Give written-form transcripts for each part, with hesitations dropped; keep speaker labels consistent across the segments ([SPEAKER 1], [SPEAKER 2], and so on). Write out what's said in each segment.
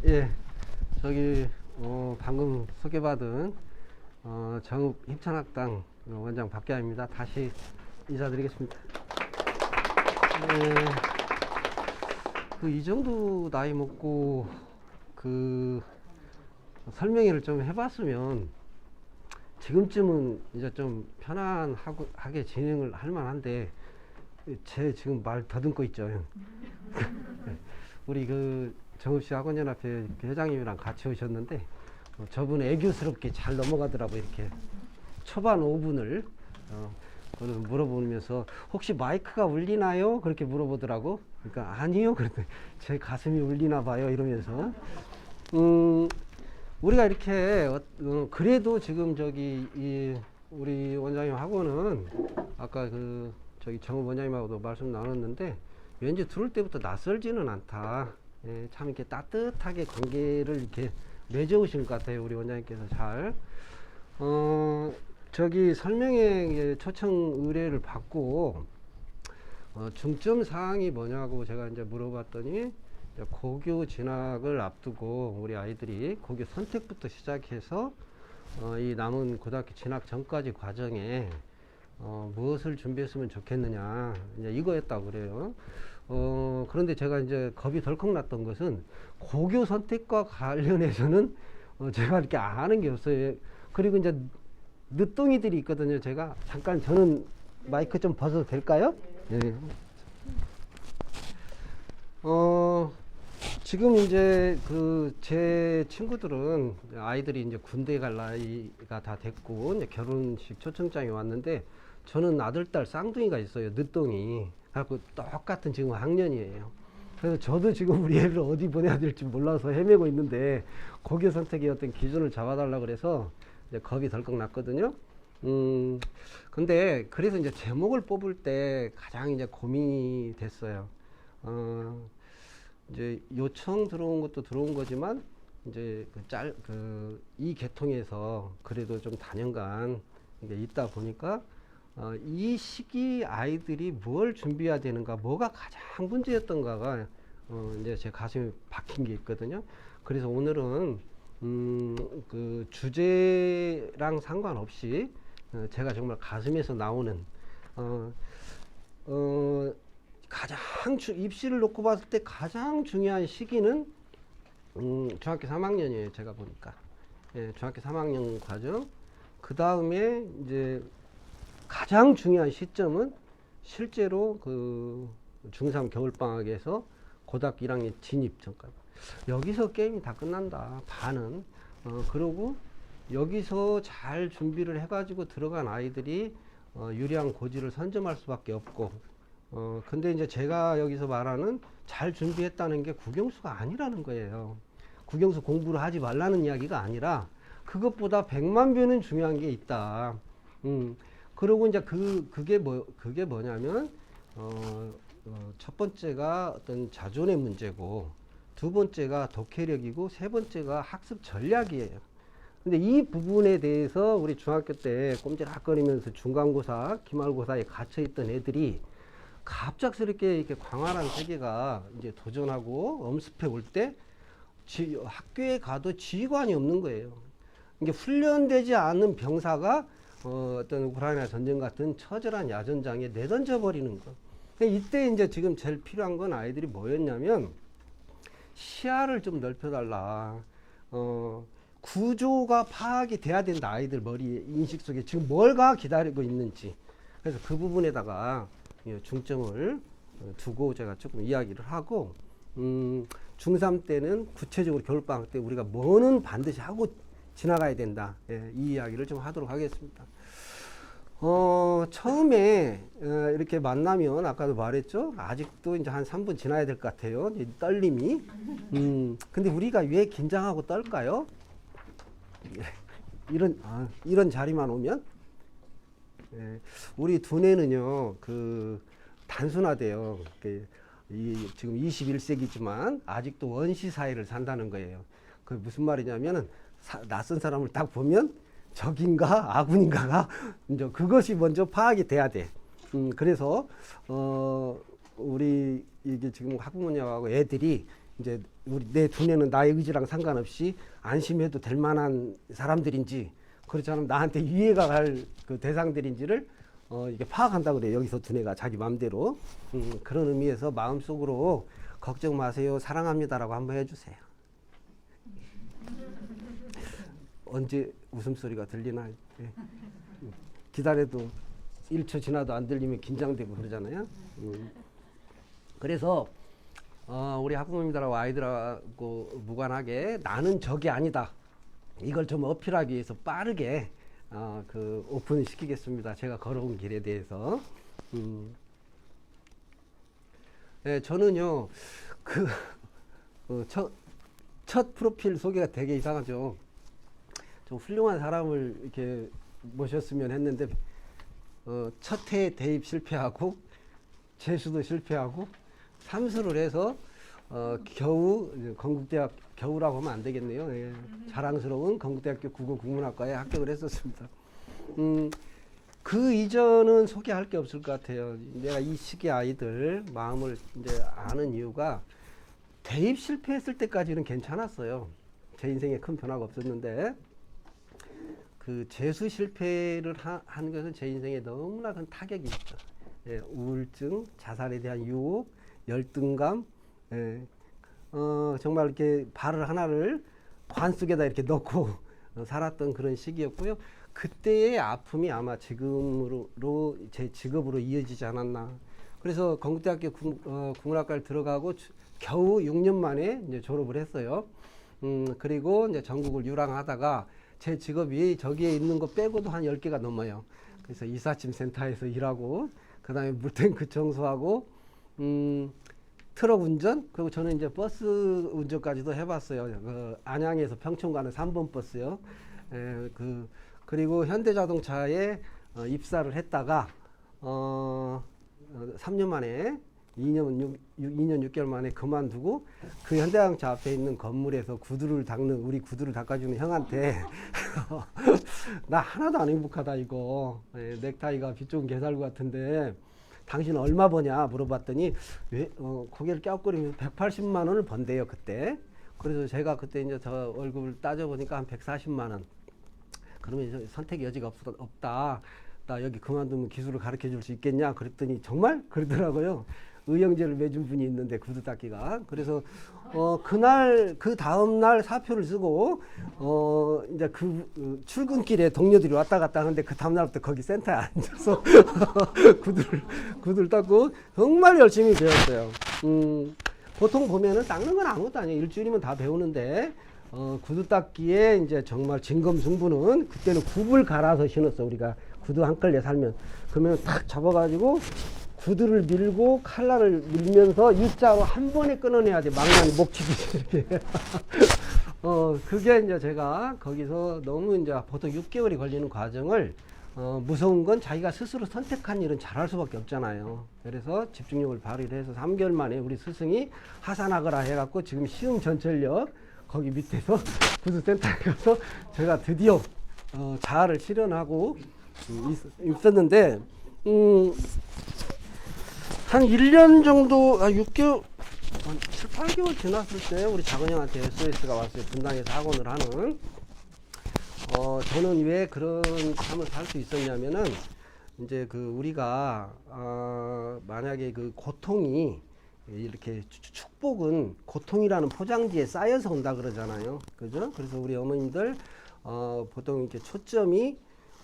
[SPEAKER 1] 예, 저기 방금 소개받은 정읍 힘찬학당 원장 박기아입니다. 다시 인사드리겠습니다. 예, 이 정도 나이 먹고 그 설명회를 좀 해봤으면 지금쯤은 이제 좀 편안하게 진행을 할 만한데 제 지금 말 더듬고 있죠. 우리 그 정읍시 학원연합회 회장님이랑 같이 오셨는데 저분 애교스럽게 잘 넘어가더라고요. 이렇게 초반 5분을 물어보면서 혹시 마이크가 울리나요? 그렇게 물어보더라고. 그러니까 아니요. 그랬더니 제 가슴이 울리나 봐요. 이러면서 우리가 이렇게 그래도 지금 우리 원장님 학원은 아까 저기 정읍 원장님하고도 말씀 나눴는데 왠지 들을 때부터 낯설지는 않다. 예, 참 이렇게 따뜻하게 관계를 이렇게 맺어오신 것 같아요. 우리 원장님께서 잘. 저기 설명회 초청 의뢰를 받고 중점 사항이 뭐냐고 제가 이제 물어봤더니 고교 진학을 앞두고 우리 아이들이 고교 선택부터 시작해서 이 남은 고등학교 진학 전까지 과정에 무엇을 준비했으면 좋겠느냐 이제 이거였다고 그래요. 그런데 제가 이제 겁이 덜컥 났던 것은 고교 선택과 관련해서는 제가 이렇게 아는 게 없어요. 그리고 이제 늦둥이들이 있거든요. 제가 잠깐 저는 마이크 좀 벗어도 될까요? 네. 지금 이제 제 친구들은 아이들이 이제 군대 갈 나이가 다 됐고 이제 결혼식 초청장이 왔는데 저는 아들 딸 쌍둥이가 있어요. 늦둥이. 그래갖고 똑같은 지금 학년이에요. 그래서 저도 지금 우리 애를 어디 보내야 될지 몰라서 헤매고 있는데 고교 선택의 어떤 기준을 잡아달라 그래서 이제 겁이 덜컥 났거든요. 근데 그래서 이제 제목을 뽑을 때 가장 이제 고민이 됐어요. 이제 요청 들어온 것도 들어온 거지만 이제 이 계통에서 그래도 좀 단연간 이게 있다 보니까 이 시기 아이들이 뭘 준비해야 되는가, 뭐가 가장 문제였던가가 이제 제 가슴에 박힌 게 있거든요. 그래서 오늘은 그 주제랑 상관없이 제가 정말 가슴에서 나오는 가장 입시를 놓고 봤을 때 가장 중요한 시기는 중학교 3학년이에요. 제가 보니까 중학교 3학년 과정. 그 다음에 이제 가장 중요한 시점은 실제로 그 중3 겨울방학에서 고등학교 1학년 진입 전까지. 여기서 게임이 다 끝난다. 반은. 그러고 여기서 잘 준비를 해가지고 들어간 아이들이 유리한 고지를 선점할 수밖에 없고. 근데 이제 제가 여기서 말하는 잘 준비했다는 게 국영수가 아니라는 거예요. 국영수 공부를 하지 말라는 이야기가 아니라 그것보다 100만 배는 중요한 게 있다. 그리고 이제 그게 뭐냐면 첫 번째가 어떤 자존의 문제고 두 번째가 독해력이고 세 번째가 학습 전략이에요. 근데 이 부분에 대해서 우리 중학교 때 꼼지락거리면서 중간고사, 기말고사에 갇혀있던 애들이 갑작스럽게 이렇게 광활한 세계가 이제 도전하고 엄습해 올 때 학교에 가도 지휘관이 없는 거예요. 이게 훈련되지 않은 병사가 어떤 우크라이나 전쟁 같은 처절한 야전장에 내던져 버리는 거. 이때 이제 지금 제일 필요한 건 아이들이 뭐였냐면 시야를 좀 넓혀달라. 구조가 파악이 돼야 된다. 아이들 머리 인식 속에 지금 뭘가 기다리고 있는지. 그래서 그 부분에다가 중점을 두고 제가 조금 이야기를 하고 중3 때는 구체적으로 겨울방학 때 우리가 뭐는 반드시 하고 지나가야 된다. 이 이야기를 좀 하도록 하겠습니다. 처음에 이렇게 만나면 아까도 말했죠. 아직도 이제 한 3분 지나야 될 것 같아요. 떨림이. 근데 우리가 왜 긴장하고 떨까요? 이런 자리만 오면 우리 두뇌는요 단순화돼요. 지금 21세기지만 아직도 원시 사회를 산다는 거예요. 그 무슨 말이냐면은 낯선 사람을 딱 보면 적인가 아군인가가 이제 그것이 먼저 파악이 돼야 돼. 그래서 우리 이게 지금 학부모님하고 애들이 이제 우리 내 두뇌는 나의 의지랑 상관없이 안심해도 될 만한 사람들인지 그렇지 않으면 나한테 이해가 갈 그 대상들인지를 이게 파악한다 그래요. 여기서 두뇌가 자기 마음대로 그런 의미에서 마음속으로 걱정 마세요, 사랑합니다라고 한번 해주세요. 언제 웃음소리가 들리나. 예. 기다려도 1초 지나도 안 들리면 긴장되고 그러잖아요. 그래서 우리 학부모님들하고 아이들하고 무관하게 나는 적이 아니다. 이걸 좀 어필하기 위해서 빠르게 그 오픈시키겠습니다. 제가 걸어온 길에 대해서. 네, 저는요 첫 프로필 소개가 되게 이상하죠. 좀 훌륭한 사람을 이렇게 모셨으면 했는데 첫 해 대입 실패하고 재수도 실패하고 삼수를 해서 겨우 건국대학 겨우라고 하면 안 되겠네요. 예. 자랑스러운 건국대학교 국어국문학과에 합격을 했었습니다. 그 이전은 소개할 게 없을 것 같아요. 내가 이 시기 아이들 마음을 이제 아는 이유가 대입 실패했을 때까지는 괜찮았어요. 제 인생에 큰 변화가 없었는데 그 재수 실패를 한 것은 제 인생에 너무나 큰 타격이 있죠. 예, 우울증, 자살에 대한 유혹, 열등감, 예, 정말 이렇게 발을 하나를 관 속에다 이렇게 넣고 살았던 그런 시기였고요. 그때의 아픔이 아마 지금으로 제 직업으로 이어지지 않았나. 그래서 건국대학교 국문학과를 들어가고 겨우 6년 만에 이제 졸업을 했어요. 그리고 이제 전국을 유랑하다가 제 직업이 저기에 있는 거 빼고도 한 10개가 넘어요. 그래서 이삿짐 센터에서 일하고 그다음에 물탱크 청소하고 트럭 운전, 그리고 저는 이제 버스 운전까지도 해봤어요. 그 안양에서 평촌 가는 3번 버스요. 그리고 현대자동차에 입사를 했다가 3년 만에 2년 6개월 만에 그만두고 그 현대자동차 앞에 있는 건물에서 구두를 닦는, 우리 구두를 닦아주는 형한테 나 하나도 안 행복하다 이거. 넥타이가 빗 좋은 개살구 같은데 당신 얼마 버냐 물어봤더니 왜 고개를 갸웃거리면서 180만 원을 번대요 그때. 그래서 제가 그때 이제 저 월급을 따져보니까 한 140만 원. 그러면 이제 선택의 여지가 없다. 나 여기 그만두면 기술을 가르쳐 줄 수 있겠냐 그랬더니 정말 그러더라고요. 의형제를 맺은 분이 있는데 구두 닦기가. 그래서 그날 그 다음 날 사표를 쓰고 이제 그 출근길에 동료들이 왔다 갔다 하는데 그 다음 날부터 거기 센터에 앉아서 구두를 닦고 정말 열심히 배웠어요. 보통 보면은 닦는 건 아무것도 아니에요. 일주일이면 다 배우는데 구두 닦기에 이제 정말 진검승부는 그때는 굽을 갈아서 신었어. 우리가 구두 한 걸레 살면 그러면 탁 잡아가지고 구두를 밀고 칼날을 밀면서 일자로 한 번에 끊어내야 돼. 망나니 목치듯이 이렇게. 그게 이제 제가 거기서 너무 이제 보통 6개월이 걸리는 과정을 무서운 건 자기가 스스로 선택한 일은 잘할 수밖에 없잖아요. 그래서 집중력을 발휘를 해서 3개월 만에 우리 스승이 하산하거라 해갖고 지금 시흥 전철역 거기 밑에서 구두센터에 가서 제가 드디어 자아를 실현하고 있었는데 한 1년 정도, 6개월, 7, 8개월 지났을 때 우리 작은 형한테 SOS가 왔어요. 분당에서 학원을 하는. 저는 왜 그런 삶을 살 수 있었냐면은 이제 그 우리가 만약에 그 고통이 이렇게 축복은 고통이라는 포장지에 쌓여서 온다 그러잖아요. 그죠? 그래서 우리 어머님들 보통 이렇게 초점이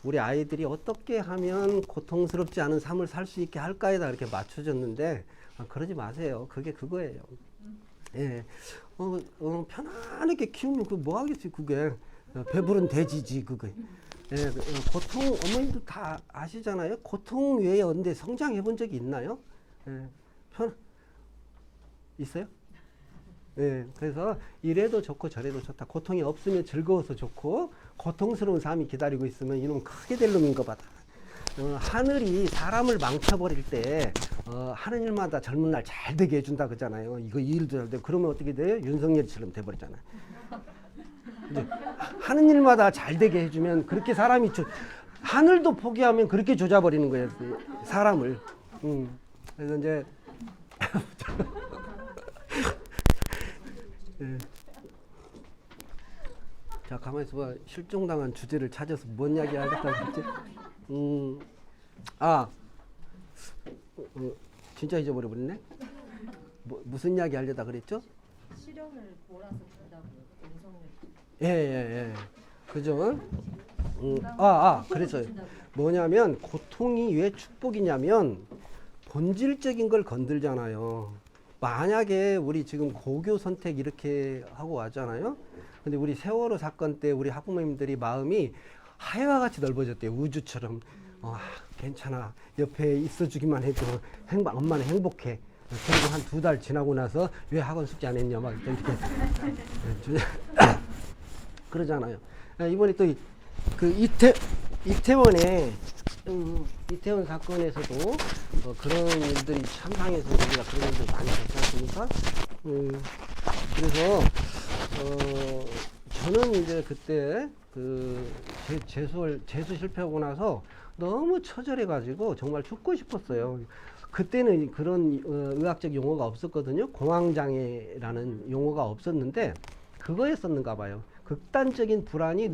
[SPEAKER 1] 우리 아이들이 어떻게 하면 고통스럽지 않은 삶을 살 수 있게 할까에다 이렇게 맞춰졌는데 그러지 마세요. 그게 그거예요. 예, 편안하게 키우면 그 뭐 하겠어요. 그게 배부른 돼지지 그게. 예, 고통 어머님도 다 아시잖아요. 고통 외에 언제 성장해 본 적이 있나요? 예, 있어요? 예, 그래서 이래도 좋고 저래도 좋다. 고통이 없으면 즐거워서 좋고 고통스러운 삶이 기다리고 있으면 이놈 크게 될 놈인 거 받아. 하늘이 사람을 망쳐버릴 때 하는 일마다 젊은 날 잘 되게 해준다 그러잖아요. 이거 이 일도 잘 되고 그러면 어떻게 돼요? 윤석열처럼 돼버리잖아요. 이제 하는 일마다 잘 되게 해주면 그렇게 사람이 하늘도 포기하면 그렇게 조져버리는 거예요. 사람을. 그래서 이제 예. 자, 가만히 있어봐. 실종당한 주제를 찾아서 뭔 이야기 하겠다 했지? 아, 진짜 잊어버려버렸네. 무슨 이야기 하려다 그랬죠?
[SPEAKER 2] 시련을 몰아서 준다고 음성을.
[SPEAKER 1] 예. 그죠? 그래서 뭐냐면 고통이 왜 축복이냐면 본질적인 걸 건들잖아요. 만약에 우리 지금 고교 선택 이렇게 하고 왔잖아요. 근데 우리 세월호 사건 때 우리 학부모님들이 마음이 하회와 같이 넓어졌대요. 우주처럼. 괜찮아. 옆에 있어주기만 해도 엄마는 행복해. 그리고 한 2달 지나고 나서 왜 학원 숙제 안 했냐 막 이렇게 그러잖아요. 이번에 또 그 이태원에 이태원 사건에서도 그런 일들이 참상해서 우리가 그런 일들 많이 봤지 않습니까? 그래서 저는 이제 그때 그 재수 실패하고 나서 너무 처절해가지고 정말 죽고 싶었어요. 그때는 그런 의학적 용어가 없었거든요. 공황장애라는 용어가 없었는데 그거였었는가 봐요. 극단적인 불안이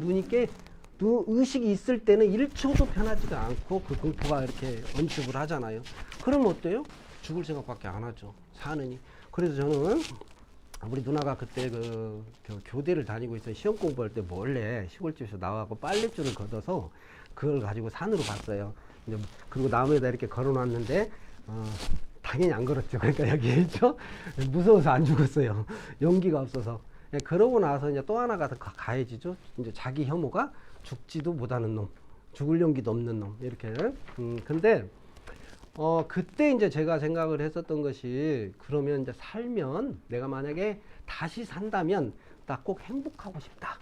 [SPEAKER 1] 의식이 있을 때는 1초도 편하지가 않고 그 공포가 이렇게 엄습을 하잖아요. 그럼 어때요? 죽을 생각밖에 안 하죠. 사느니. 그래서 저는 우리 누나가 그때 그 교대를 다니고 있어요. 시험 공부할 때 몰래 시골집에서 나와서 빨랫줄을 걷어서 그걸 가지고 산으로 갔어요. 그리고 나무에다 이렇게 걸어놨는데 당연히 안 걸었죠. 그러니까 여기 있죠. 무서워서 안 죽었어요. 용기가 없어서. 그러고 나서 이제 또 하나가 더 가해지죠. 이제 자기 혐오가 죽지도 못하는 놈, 죽을 용기도 없는 놈 이렇게. 근데 그때 이제 제가 생각을 했었던 것이 그러면 이제 살면 내가 만약에 다시 산다면 나 꼭 행복하고 싶다.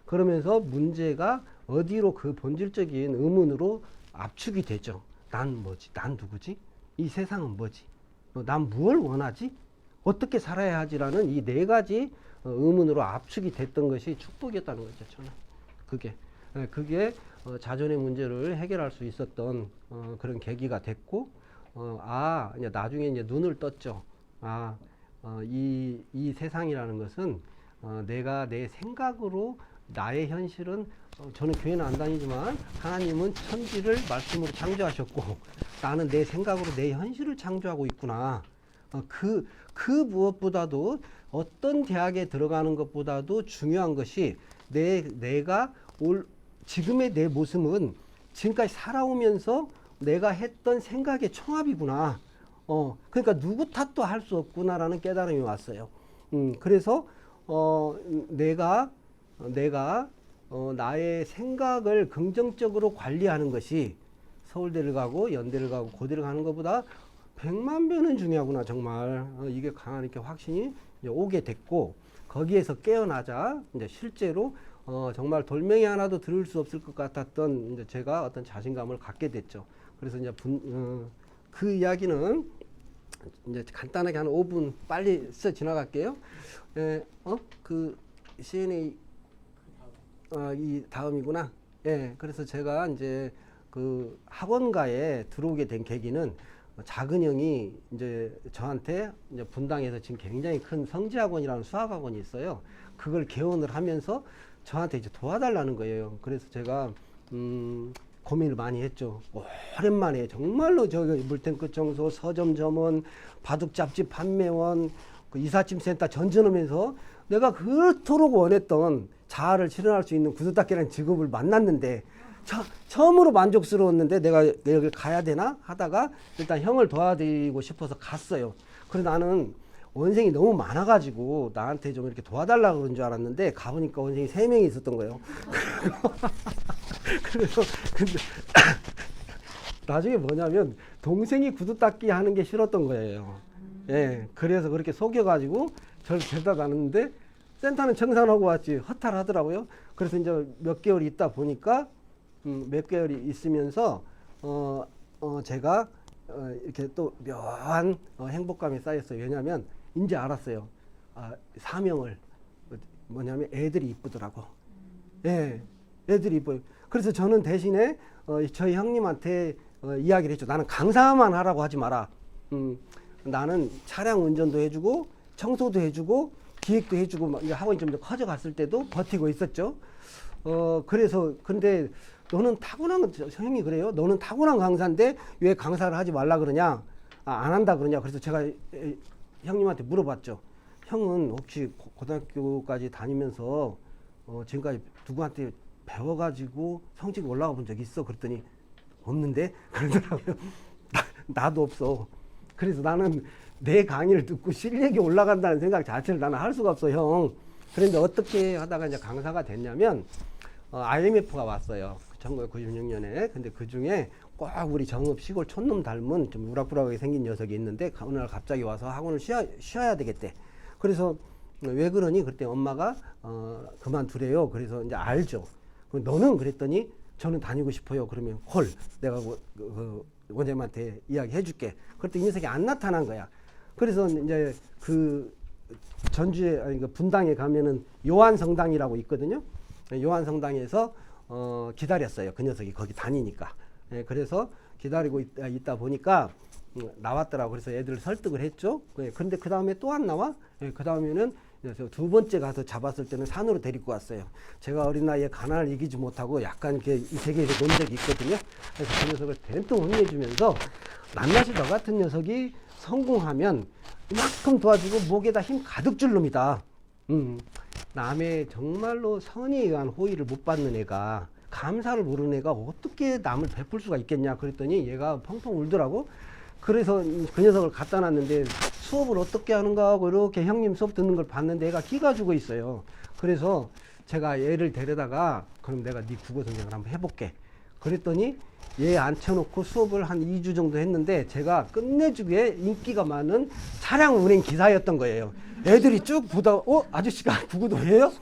[SPEAKER 1] 그러면서 문제가 어디로 그 본질적인 의문으로 압축이 되죠. 난 뭐지? 난 누구지? 이 세상은 뭐지? 난 무엇을 원하지? 어떻게 살아야 하지라는 이 4가지 의문으로 압축이 됐던 것이 축복이었다는 거죠. 저는 그게 자존의 문제를 해결할 수 있었던 그런 계기가 됐고, 이제 나중에 이제 눈을 떴죠. 이 세상이라는 것은 내가 내 생각으로 나의 현실은 저는 교회는 안 다니지만 하나님은 천지를 말씀으로 창조하셨고 나는 내 생각으로 내 현실을 창조하고 있구나. 그 무엇보다도 어떤 대학에 들어가는 것보다도 중요한 것이 내가 지금의 내 모습은 지금까지 살아오면서 내가 했던 생각의 총합이구나. 그러니까 누구 탓도 할 수 없구나라는 깨달음이 왔어요. 그래서 내가 나의 생각을 긍정적으로 관리하는 것이 서울대를 가고 연대를 가고 고대를 가는 것보다 100만 배는 중요하구나. 정말 이게 강한 이렇게 확신이 이제 오게 됐고, 거기에서 깨어나자 이제 실제로 정말 돌멩이 하나도 들을 수 없을 것 같았던 이제 제가 어떤 자신감을 갖게 됐죠. 그래서 이제 그 이야기는 이제 간단하게 한 5분 빨리 써 지나갈게요. 그 CNA 이 다음이구나. 그래서 제가 이제 그 학원가에 들어오게 된 계기는 작은 형이 이제 저한테 이제 분당에서 지금 굉장히 큰 성지학원이라는 수학학원이 있어요. 그걸 개원을 하면서 저한테 이제 도와달라는 거예요. 그래서 제가 고민을 많이 했죠. 오랜만에 정말로 저기 물탱크 청소, 서점 점원, 바둑 잡지 판매원, 그 이삿짐 센터 전전하면서 내가 그토록 원했던 자아를 실현할 수 있는 구두닦이라는 직업을 만났는데 처음으로 만족스러웠는데 내가 여기 가야 되나 하다가 일단 형을 도와드리고 싶어서 갔어요. 그래서 나는 원생이 너무 많아가지고 나한테 좀 이렇게 도와달라고 그런 줄 알았는데 가보니까 원생이 3명이 있었던 거예요. 그래서 근데 나중에 뭐냐면 동생이 구두닦기 하는 게 싫었던 거예요. 그래서 그렇게 속여가지고 저를 데려다 놨는데 센터는 청산하고 왔지 허탈하더라고요. 그래서 이제 몇 개월 있다 보니까 몇 개월이 있으면서 제가 이렇게 또 묘한 행복감이 쌓였어요. 왜냐하면 이제 알았어요. 사명을 뭐냐면 애들이 이쁘더라고. 애들이 이뻐요. 그래서 저는 대신에 저희 형님한테 이야기를 했죠. 나는 강사만 하라고 하지 마라. 나는 차량 운전도 해주고 청소도 해주고 기획도 해주고 막 학원이 좀 더 커져갔을 때도 버티고 있었죠. 그래서 근데 너는 타고난 형이 그래요. 너는 타고난 강사인데 왜 강사를 하지 말라 그러냐? 안 한다 그러냐? 그래서 제가 형님한테 물어봤죠. 형은 혹시 고등학교까지 다니면서 지금까지 누구한테 배워가지고 성적이 올라가 본 적 있어? 그랬더니 없는데 그러더라고요. 나도 없어. 그래서 나는 내 강의를 듣고 실력이 올라간다는 생각 자체를 나는 할 수가 없어, 형. 그런데 어떻게 하다가 이제 강사가 됐냐면 IMF가 왔어요. 1996년에. 근데 그 중에 꼭 우리 정읍 시골 촌놈 닮은 좀 우락부락하게 생긴 녀석이 있는데 어느 날 갑자기 와서 학원을 쉬어야 되겠대. 그래서 왜 그러니? 그때 엄마가 그만두래요. 그래서 이제 알죠. 너는 그랬더니 저는 다니고 싶어요. 그러면 헐, 내가 그 원장님한테 이야기해 줄게. 그랬더니 이 녀석이 안 나타난 거야. 그래서 이제 그 전주에 아니 그 분당에 가면은 요한성당이라고 있거든요. 요한성당에서 기다렸어요. 그 녀석이 거기 다니니까. 예, 그래서 기다리고 있다 보니까 나왔더라고. 그래서 애들을 설득을 했죠. 예, 근데 그 다음에 또 안 나와? 예, 그 다음에는 두 번째 가서 잡았을 때는 산으로 데리고 왔어요. 제가 어린 나이에 가난을 이기지 못하고 약간 이렇게 이 세계에서 논 적이 있거든요. 그래서 그 녀석을 된통 혼내주면서 낱낱이 너 같은 녀석이 성공하면 이만큼 도와주고 목에다 힘 가득 줄 놈이다. 남의 정말로 선의에 의한 호의를 못 받는 애가 감사를 모르는 애가 어떻게 남을 베풀 수가 있겠냐 그랬더니 얘가 펑펑 울더라고. 그래서 그 녀석을 갖다 놨는데 수업을 어떻게 하는가 하고 이렇게 형님 수업 듣는 걸 봤는데 애가 기가 죽어 있어요. 그래서 제가 얘를 데려다가 그럼 내가 네 국어 선생을 한번 해볼게. 그랬더니 얘 앉혀놓고 수업을 한 2주 정도 했는데 제가 끝내주게 인기가 많은 차량 운행 기사였던 거예요. 애들이 쭉 보다가 아저씨가 국어도 해요?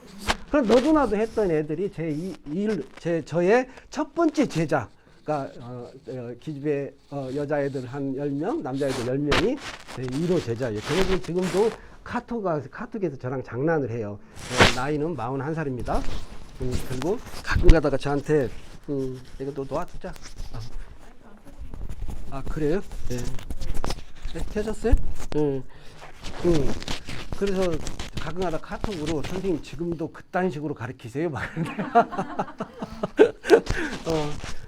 [SPEAKER 1] 그럼 너도 나도 했던 애들이 저의 첫 번째 제자가 기집애 여자애들 한 10명, 남자애들 10명이 제 1호 제자예요. 걔네들 지금도 카톡에서 저랑 장난을 해요. 나이는 41살입니다. 그리고 가끔 가다가 저한테 이거 너 놔두자. 그래요? 네. 켜졌어요? 그래서 가끔 가다 카톡으로 선생님 지금도 그딴 식으로 가르치세요? 말하는데.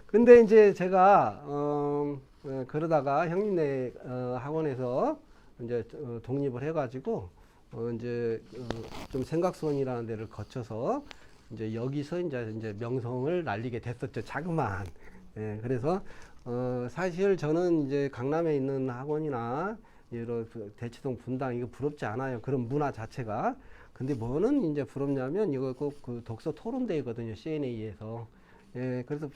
[SPEAKER 1] 근데 이제 제가 그러다가 형님네 학원에서 이제 독립을 해가지고 이제 좀 생각선이라는 데를 거쳐서 이제 여기서 이제 명성을 날리게 됐었죠. 자그마한. 예, 그래서 사실 저는 이제 강남에 있는 학원이나 이런 대치동 분당 이거 부럽지 않아요. 그런 문화 자체가. 근데 뭐는 이제 부럽냐면 이거 꼭 그 독서 토론대회거든요. CNA에서. 예, 그래서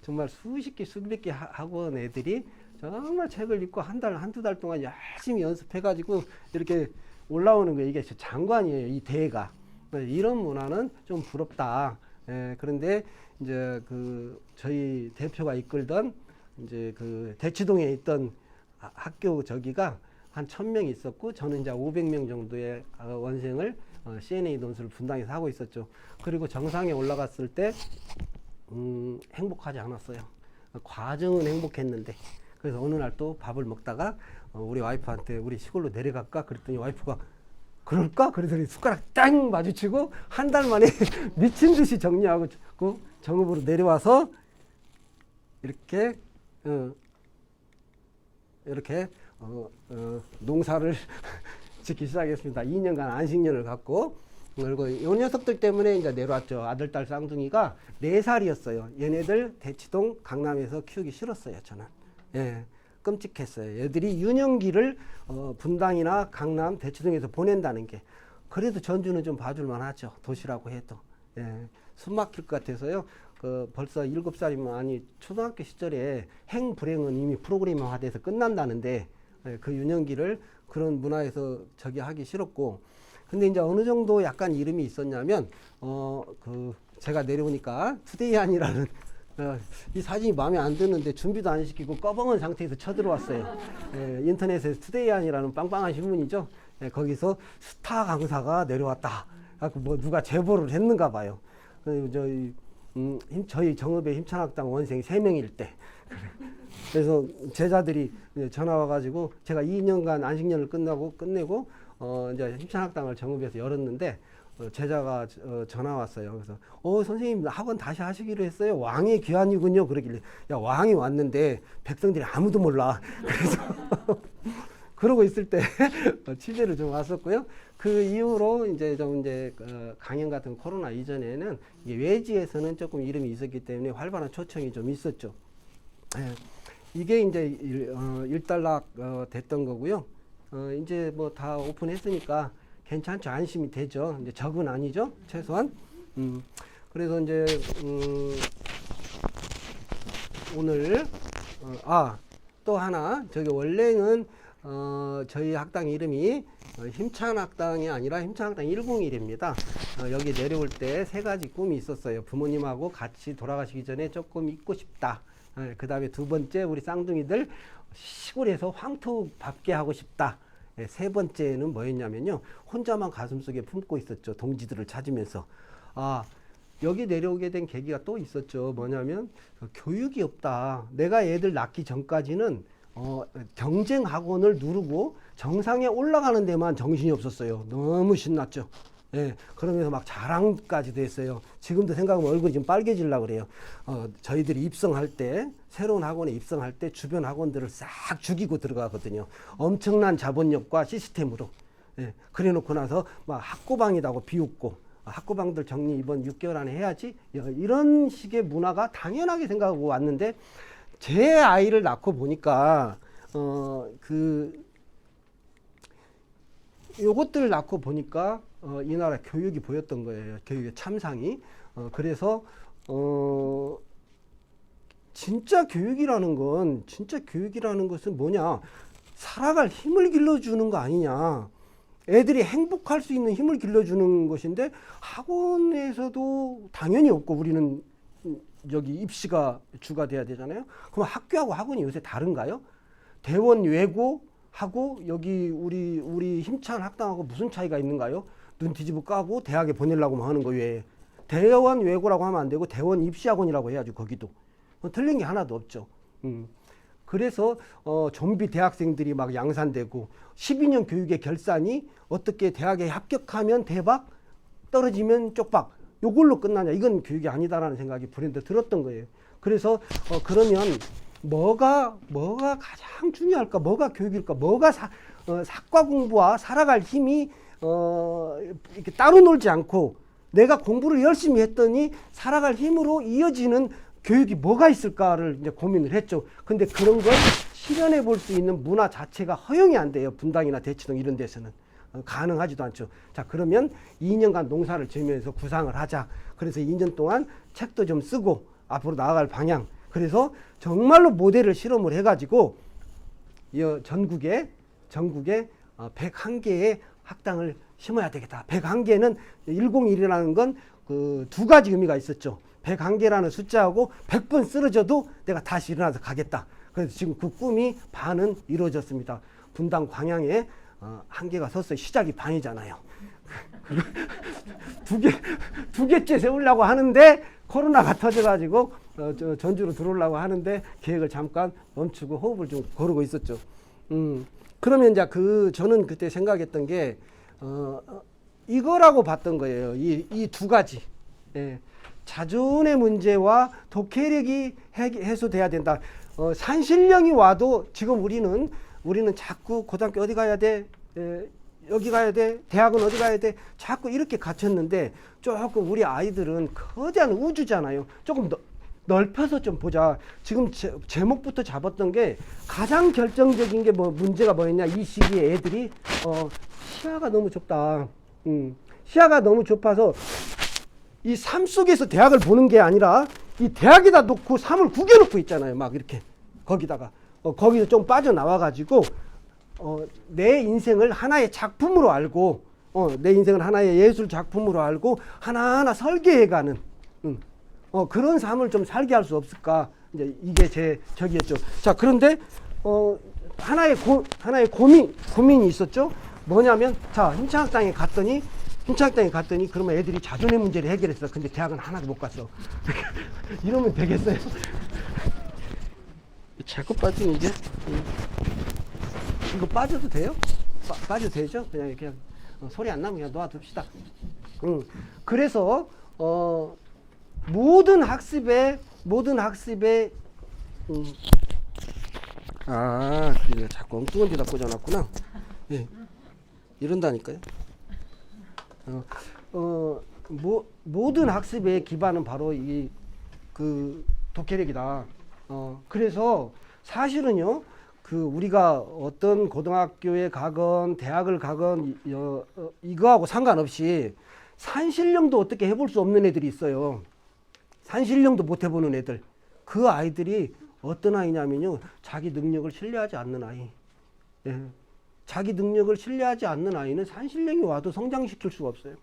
[SPEAKER 1] 정말 수십 개, 수백 개 학원 애들이 정말 책을 읽고 한두 달 동안 열심히 연습해가지고 이렇게 올라오는 거예요. 이게 장관이에요. 이 대회가. 이런 문화는 좀 부럽다. 예, 그런데 이제 그 저희 대표가 이끌던 이제 그 대치동에 있던 학교 저기가 한 1000명 있었고 저는 이제 500명 정도의 원생을 CNA 논술을 분당에서 하고 있었죠. 그리고 정상에 올라갔을 때 행복하지 않았어요. 과정은 행복했는데 그래서 어느 날 또 밥을 먹다가 우리 와이프한테 우리 시골로 내려갈까 그랬더니 와이프가 그럴까? 그래서 숟가락 땅 마주치고 한 달 만에 미친 듯이 정리하고 정읍으로 내려와서 이렇게 농사를 짓기 시작했습니다. 2년간 안식년을 갖고 그리고 이 녀석들 때문에 이제 내려왔죠. 아들, 딸 쌍둥이가 4살이었어요. 얘네들 대치동 강남에서 키우기 싫었어요. 저는. 예. 끔찍했어요. 애들이 유년기를 분당이나 강남, 대치동에서 보낸다는 게. 그래도 전주는 좀 봐줄만 하죠. 도시라고 해도. 예, 숨 막힐 것 같아서요. 벌써 7살이면 아니 초등학교 시절에 행불행은 이미 프로그래머화돼서 끝난다는데 그 유년기를 그런 문화에서 저기 하기 싫었고 근데 이제 어느 정도 약간 이름이 있었냐면 제가 내려오니까 투데이안이라는 이 사진이 마음에 안 드는데 준비도 안 시키고 꺼벙한 상태에서 쳐들어왔어요. 인터넷에 투데이안이라는 빵빵한 신문이죠. 거기서 스타 강사가 내려왔다. 뭐 누가 제보를 했는가 봐요. 저희 정읍의 힘찬학당 원생 3명일 때. 그래서 제자들이 전화 와가지고 제가 2년간 안식년을 끝내고 이제 힘찬학당을 정읍에서 열었는데 제자가 전화 왔어요. 그래서 선생님 학원 다시 하시기로 했어요. 왕의 귀환이군요. 그러길래 야 왕이 왔는데 백성들이 아무도 몰라. 그래서 그러고 있을 때 취재를 좀 왔었고요. 그 이후로 이제 강연 같은 코로나 이전에는 이게 외지에서는 조금 이름이 있었기 때문에 활발한 초청이 좀 있었죠. 예. 이게 이제 일단락 됐던 거고요. 이제 뭐 다 오픈했으니까 괜찮죠. 안심이 되죠. 이제 적은 아니죠. 최소한. 그래서 이제 오늘 또 하나 저기 원래는 저희 학당 이름이 힘찬학당이 아니라 힘찬학당 101입니다. 여기 내려올 때 세 가지 꿈이 있었어요. 부모님하고 같이 돌아가시기 전에 조금 있고 싶다. 그 다음에 두 번째 우리 쌍둥이들 시골에서 황토 밟게 하고 싶다. 세 번째는 뭐였냐면요. 혼자만 가슴속에 품고 있었죠. 동지들을 찾으면서. 여기 내려오게 된 계기가 또 있었죠. 뭐냐면 교육이 없다. 내가 애들 낳기 전까지는 경쟁 학원을 누르고 정상에 올라가는 데만 정신이 없었어요. 너무 신났죠. 예, 그러면서 막 자랑까지도 했어요. 지금도 생각하면 얼굴이 좀 빨개지려고 그래요. 저희들이 입성할 때, 새로운 학원에 입성할 때 주변 학원들을 싹 죽이고 들어가거든요. 엄청난 자본력과 시스템으로. 예, 그래 놓고 나서 막 학고방이라고 비웃고, 학고방들 정리 이번 6개월 안에 해야지. 이런 식의 문화가 당연하게 생각하고 왔는데, 제 아이를 낳고 보니까, 요것들을 낳고 보니까, 이 나라 교육이 보였던 거예요. 교육의 참상이. 그래서 진짜 교육이라는 것은 뭐냐? 살아갈 힘을 길러주는 거 아니냐? 애들이 행복할 수 있는 힘을 길러주는 것인데 학원에서도 당연히 없고 우리는 여기 입시가 주가 돼야 되잖아요. 그럼 학교하고 학원이 요새 다른가요? 대원 외고하고 여기 우리 힘찬 학당하고 무슨 차이가 있는가요? 눈 뒤집어 까고 대학에 보내려고 하는 거 외에 대원 외고라고 하면 안 되고 대원 입시학원이라고 해야죠. 거기도 틀린 게 하나도 없죠. 그래서 좀비 대학생들이 막 양산되고 12년 교육의 결산이 어떻게 대학에 합격하면 대박, 떨어지면 쪽박, 요걸로 끝나냐? 이건 교육이 아니다라는 생각이 불현듯 들었던 거예요. 그래서 그러면 뭐가 가장 중요할까? 뭐가 교육일까? 뭐가 사과 공부와 살아갈 힘이 이렇게 따로 놀지 않고 내가 공부를 열심히 했더니 살아갈 힘으로 이어지는 교육이 뭐가 있을까를 이제 고민을 했죠. 근데 그런 걸 실현해 볼 수 있는 문화 자체가 허용이 안 돼요. 분당이나 대치동 이런 데서는. 가능하지도 않죠. 자, 그러면 2년간 농사를 지으면서 구상을 하자. 그래서 2년 동안 책도 좀 쓰고 앞으로 나아갈 방향. 그래서 정말로 모델을 실험을 해가지고 전국에 101개의 학당을 심어야 되겠다. 101개는 101이라는 건 그 두 가지 의미가 있었죠. 101개라는 숫자하고 100번 쓰러져도 내가 다시 일어나서 가겠다. 그래서 지금 그 꿈이 반은 이루어졌습니다. 분당 광양에 한 개가 섰어요. 시작이 반이잖아요. 두 개째 세우려고 하는데 코로나가 터져가지고 전주로 들어오려고 하는데 계획을 잠깐 멈추고 호흡을 좀 고르고 있었죠. 그러면 이제 저는 그때 생각했던 게 이거라고 봤던 거예요. 이 두 가지. 예. 자존의 문제와 독해력이 해소돼야 된다. 산신령이 와도 지금 우리는 자꾸 고등학교 어디 가야 돼? 여기 가야 돼? 대학은 어디 가야 돼? 자꾸 이렇게 갇혔는데 조금 우리 아이들은 거대한 우주잖아요. 조금 넓혀서 좀 보자. 지금 제목부터 잡았던 게 가장 결정적인 게 문제가 뭐였냐? 이 시기에 애들이 시야가 너무 좁다. 시야가 너무 좁아서 이 삶 속에서 대학을 보는 게 아니라 이 대학에다 놓고 삶을 구겨놓고 있잖아요. 막 이렇게 거기다가 거기서 좀 빠져나와가지고 내 인생을 하나의 작품으로 알고 내 인생을 하나의 예술 작품으로 알고 하나하나 설계해가는 그런 삶을 좀 살게 할 수 없을까? 이제 이게 제 적이었죠. 자, 그런데 하나의 고민이 있었죠. 뭐냐면 힘찬학당에 갔더니 그러면 애들이 자존의 문제를 해결했어. 근데 대학은 하나도 못 갔어. 이러면 되겠어요? 자꾸 빠지는 이게 이거 빠져도 돼요? 빠져도 되죠? 그냥 소리 안 나면 그냥 놔둡시다. 그래서 모든 학습에 그래 자꾸 엉뚱한 데다 꽂아놨구나. 예, 이런다니까요. 모든 학습의 기반은 바로 이 그 독해력이다. 그래서 사실은요, 그 우리가 어떤 고등학교에 가건 대학을 가건 이거하고 상관없이 산신령도 어떻게 해볼 수 없는 애들이 있어요. 산신령도 못 해보는 애들. 그 아이들이 어떤 아이냐면요, 자기 능력을 신뢰하지 않는 아이. 예. 자기 능력을 신뢰하지 않는 아이는 산신령이 와도 성장시킬 수가 없어요.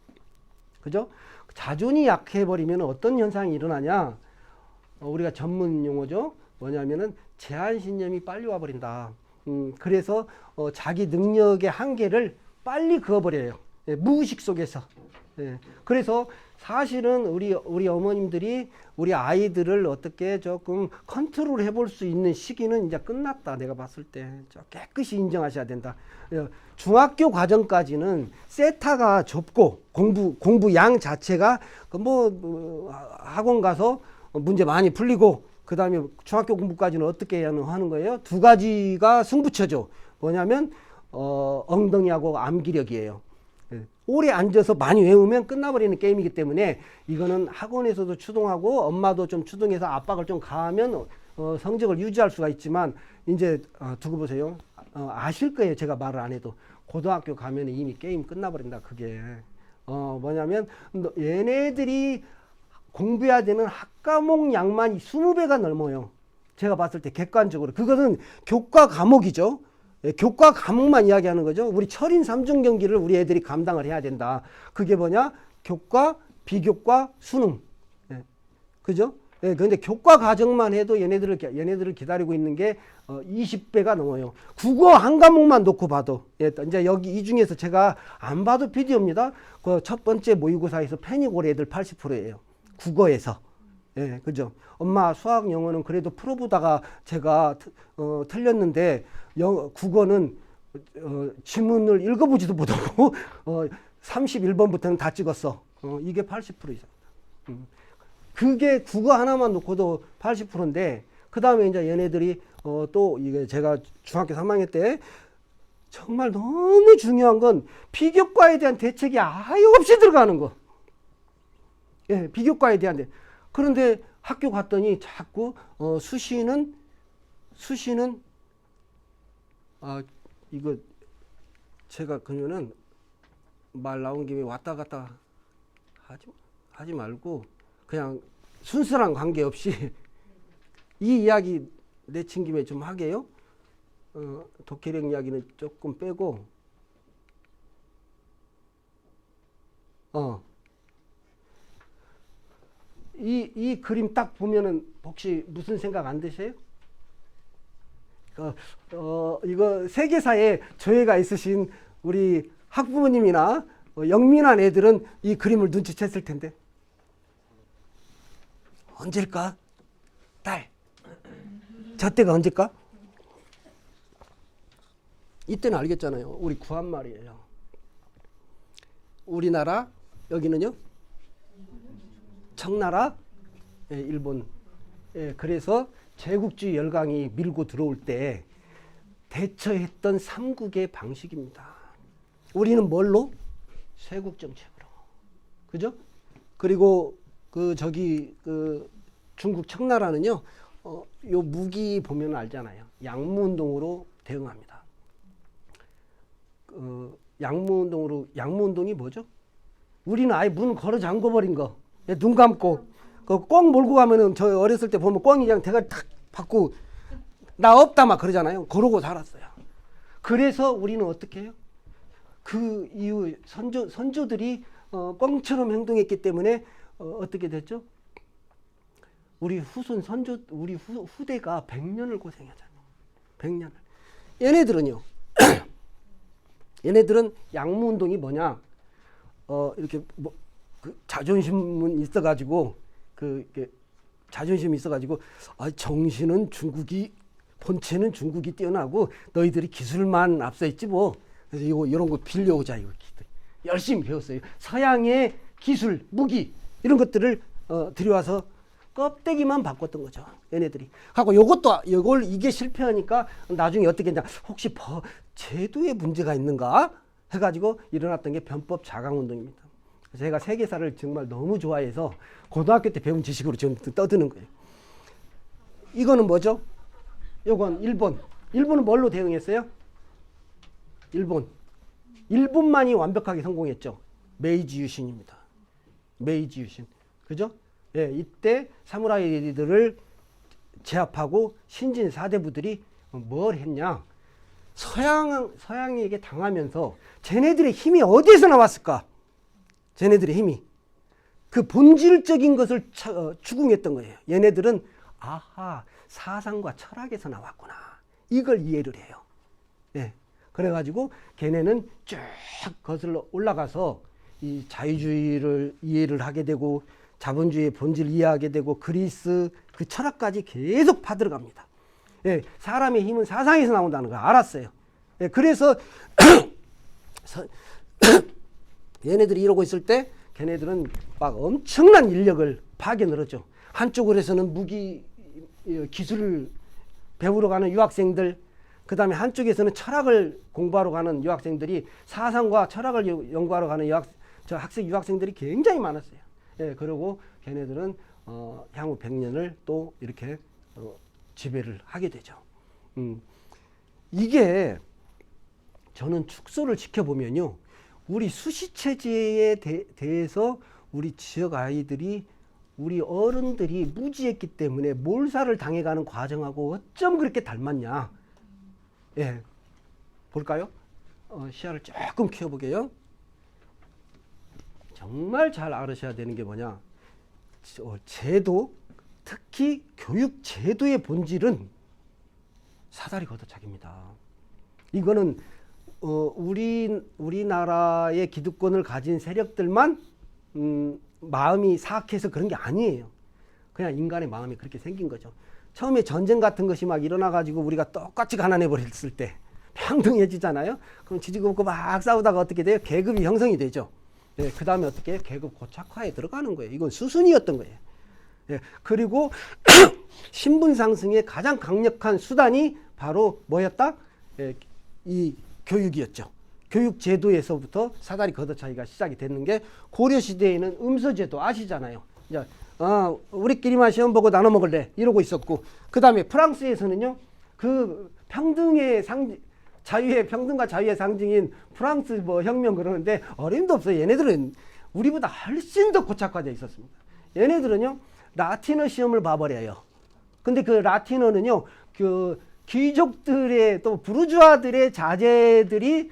[SPEAKER 1] 그죠? 자존이 약해버리면 어떤 현상이 일어나냐? 우리가 전문 용어죠. 뭐냐면은 제한신념이 빨리 와버린다. 그래서 자기 능력의 한계를 빨리 그어버려요. 예, 무의식 속에서. 예, 그래서 사실은 우리 어머님들이 우리 아이들을 어떻게 조금 컨트롤 해볼 수 있는 시기는 이제 끝났다. 내가 봤을 때 깨끗이 인정하셔야 된다. 중학교 과정까지는 세타가 좁고 공부 양 자체가 학원 가서 문제 많이 풀리고, 그 다음에 중학교 공부까지는 어떻게 하는 거예요? 두 가지가 승부처죠. 뭐냐면 엉덩이하고 암기력이에요. 오래 앉아서 많이 외우면 끝나버리는 게임이기 때문에 이거는 학원에서도 추동하고 엄마도 좀 추동해서 압박을 좀 가하면 성적을 유지할 수가 있지만, 이제 두고 보세요. 아실 거예요. 제가 말을 안 해도. 고등학교 가면 이미 게임 끝나버린다. 그게 뭐냐면 얘네들이 공부해야 되는 학과목 양만 20배가 넘어요. 제가 봤을 때 객관적으로. 그거는 교과 과목이죠. 예, 교과 과목만 이야기하는 거죠. 우리 철인 3중 경기를 우리 애들이 감당을 해야 된다. 그게 뭐냐? 교과, 비교과, 수능. 예, 그죠? 예, 근데 교과 과정만 해도 얘네들을 기다리고 있는 게 20배가 넘어요. 국어 한 과목만 놓고 봐도. 예, 이제 여기 이 중에서 제가 안 봐도 비디오입니다. 그 첫 번째 모의고사에서 패닉올 애들 80%예요. 국어에서. 예, 그죠? 엄마 수학 영어는 그래도 풀어보다가 제가 틀렸는데 국어는 지문을 읽어보지도 못하고 31번부터는 다 찍었어. 이게 80% 이상. 그게 국어 하나만 놓고도 80%인데, 그 다음에 이제 얘네들이 또 이게 제가 중학교 3학년 때 정말 너무 중요한 건 비교과에 대한 대책이 아예 없이 들어가는 거. 예, 비교과에 대한 그런데 학교 갔더니 자꾸 수시는 이거 제가 그러면은 말 나온 김에 왔다 갔다 하지 말고 그냥 순수랑 관계없이 이 이야기 내친 김에 좀 하게요. 독해력 이야기는 조금 빼고 이 그림 딱 보면은 혹시 무슨 생각 안 드세요? 이거 세계사에 조예가 있으신 우리 학부모님이나 영민한 애들은 이 그림을 눈치챘을 텐데. 언제일까? 딸. 저 때가 언제일까? 이때는 알겠잖아요. 우리 구한말이에요. 우리나라, 여기는요? 청나라, 예, 일본. 예, 그래서 제국주의 열강이 밀고 들어올 때 대처했던 삼국의 방식입니다. 우리는 뭘로? 쇄국 정책으로. 그죠? 그리고 그 중국 청나라는요, 요 무기 보면 알잖아요. 양무운동으로 대응합니다. 양무운동이 뭐죠? 우리는 아예 문 걸어 잠궈버린 거. 눈 감고 꽁 몰고 가면은 저 어렸을 때 보면 꽁이 그냥 대가리 탁 받고 나 없다 막 그러잖아요. 그러고 살았어요. 그래서 우리는 어떻게 해요? 그 이후 선조들이 꽁처럼 행동했기 때문에 어떻게 됐죠? 우리 후손 우리 후대가 100년을 고생하잖아요. 100년을. 얘네들은요. 얘네들은 양무운동이 뭐냐? 이렇게 자존심은 있어가지고 자존심이 있어가지고 정신은 본체는 중국이 뛰어나고 너희들이 기술만 앞서 있지 뭐 그래서 이런 거 빌려오자 이거 열심히 배웠어요. 서양의 기술, 무기 이런 것들을 들여와서 껍데기만 바꿨던 거죠. 얘네들이. 하고 요걸 이게 실패하니까 나중에 어떻게 했냐. 혹시 제도에 문제가 있는가 해가지고 일어났던 게 변법 자강운동입니다. 제가 세계사를 정말 너무 좋아해서 고등학교 때 배운 지식으로 지금 떠드는 거예요. 이거는 뭐죠? 요건 일본. 일본은 뭘로 대응했어요? 일본만이 완벽하게 성공했죠. 메이지 유신입니다. 메이지 유신. 그죠? 예, 이때 사무라이들을 제압하고 신진 사대부들이 뭘 했냐? 서양에게 당하면서 쟤네들의 힘이 어디에서 나왔을까? 쟤네들의 힘이 그 본질적인 것을 추궁했던 거예요. 얘네들은 아하, 사상과 철학에서 나왔구나. 이걸 이해를 해요. 예. 그래가지고 걔네는 쭉 거슬러 올라가서 이 자유주의를 이해를 하게 되고 자본주의의 본질을 이해하게 되고 그리스 그 철학까지 계속 파들어갑니다. 예, 사람의 힘은 사상에서 나온다는 걸 알았어요. 예, 그래서 얘네들이 이러고 있을 때 걔네들은 막 엄청난 인력을 파견을 하죠. 한쪽으로 해서는 무기 기술을 배우러 가는 유학생들, 그 다음에 한쪽에서는 철학을 공부하러 가는 유학생들이 사상과 철학을 연구하러 가는 유학생들이 굉장히 많았어요. 예, 그리고 걔네들은 향후 100년을 또 이렇게 지배를 하게 되죠. 이게 저는 축소를 지켜보면요, 우리 수시체제에 대해서 우리 지역 아이들이 우리 어른들이 무지했기 때문에 몰살을 당해가는 과정하고 어쩜 그렇게 닮았냐. 예, 볼까요? 시야를 조금 키워보게요. 정말 잘 알으셔야 되는 게 뭐냐. 제도, 특히 교육 제도의 본질은 사다리 걷어차기입니다. 이거는 우리나라의 기득권을 가진 세력들만 마음이 사악해서 그런 게 아니에요. 그냥 인간의 마음이 그렇게 생긴 거죠. 처음에 전쟁 같은 것이 막 일어나가지고 우리가 똑같이 가난해 버렸을 때 평등해지잖아요. 그럼 지지고 없고 막 싸우다가 어떻게 돼요? 계급이 형성이 되죠. 예, 그 다음에 어떻게 해요? 계급 고착화에 들어가는 거예요. 이건 수순이었던 거예요. 예, 그리고 신분 상승의 가장 강력한 수단이 바로 뭐였다? 예, 이 교육이었죠. 교육 제도에서부터 사다리 걷어차기가 시작이 됐는 게 고려 시대에는 음서제도 아시잖아요. 이제 우리끼리만 시험 보고 나눠 먹을래 이러고 있었고, 그 다음에 프랑스에서는요, 그 평등의 자유의 평등과 자유의 상징인 프랑스 뭐 혁명 그러는데 어림도 없어요. 얘네들은 우리보다 훨씬 더 고착화되어 있었습니다. 얘네들은요, 라틴어 시험을 봐버려요. 근데 그 라틴어는요, 그 귀족들의 또 부르주아들의 자제들이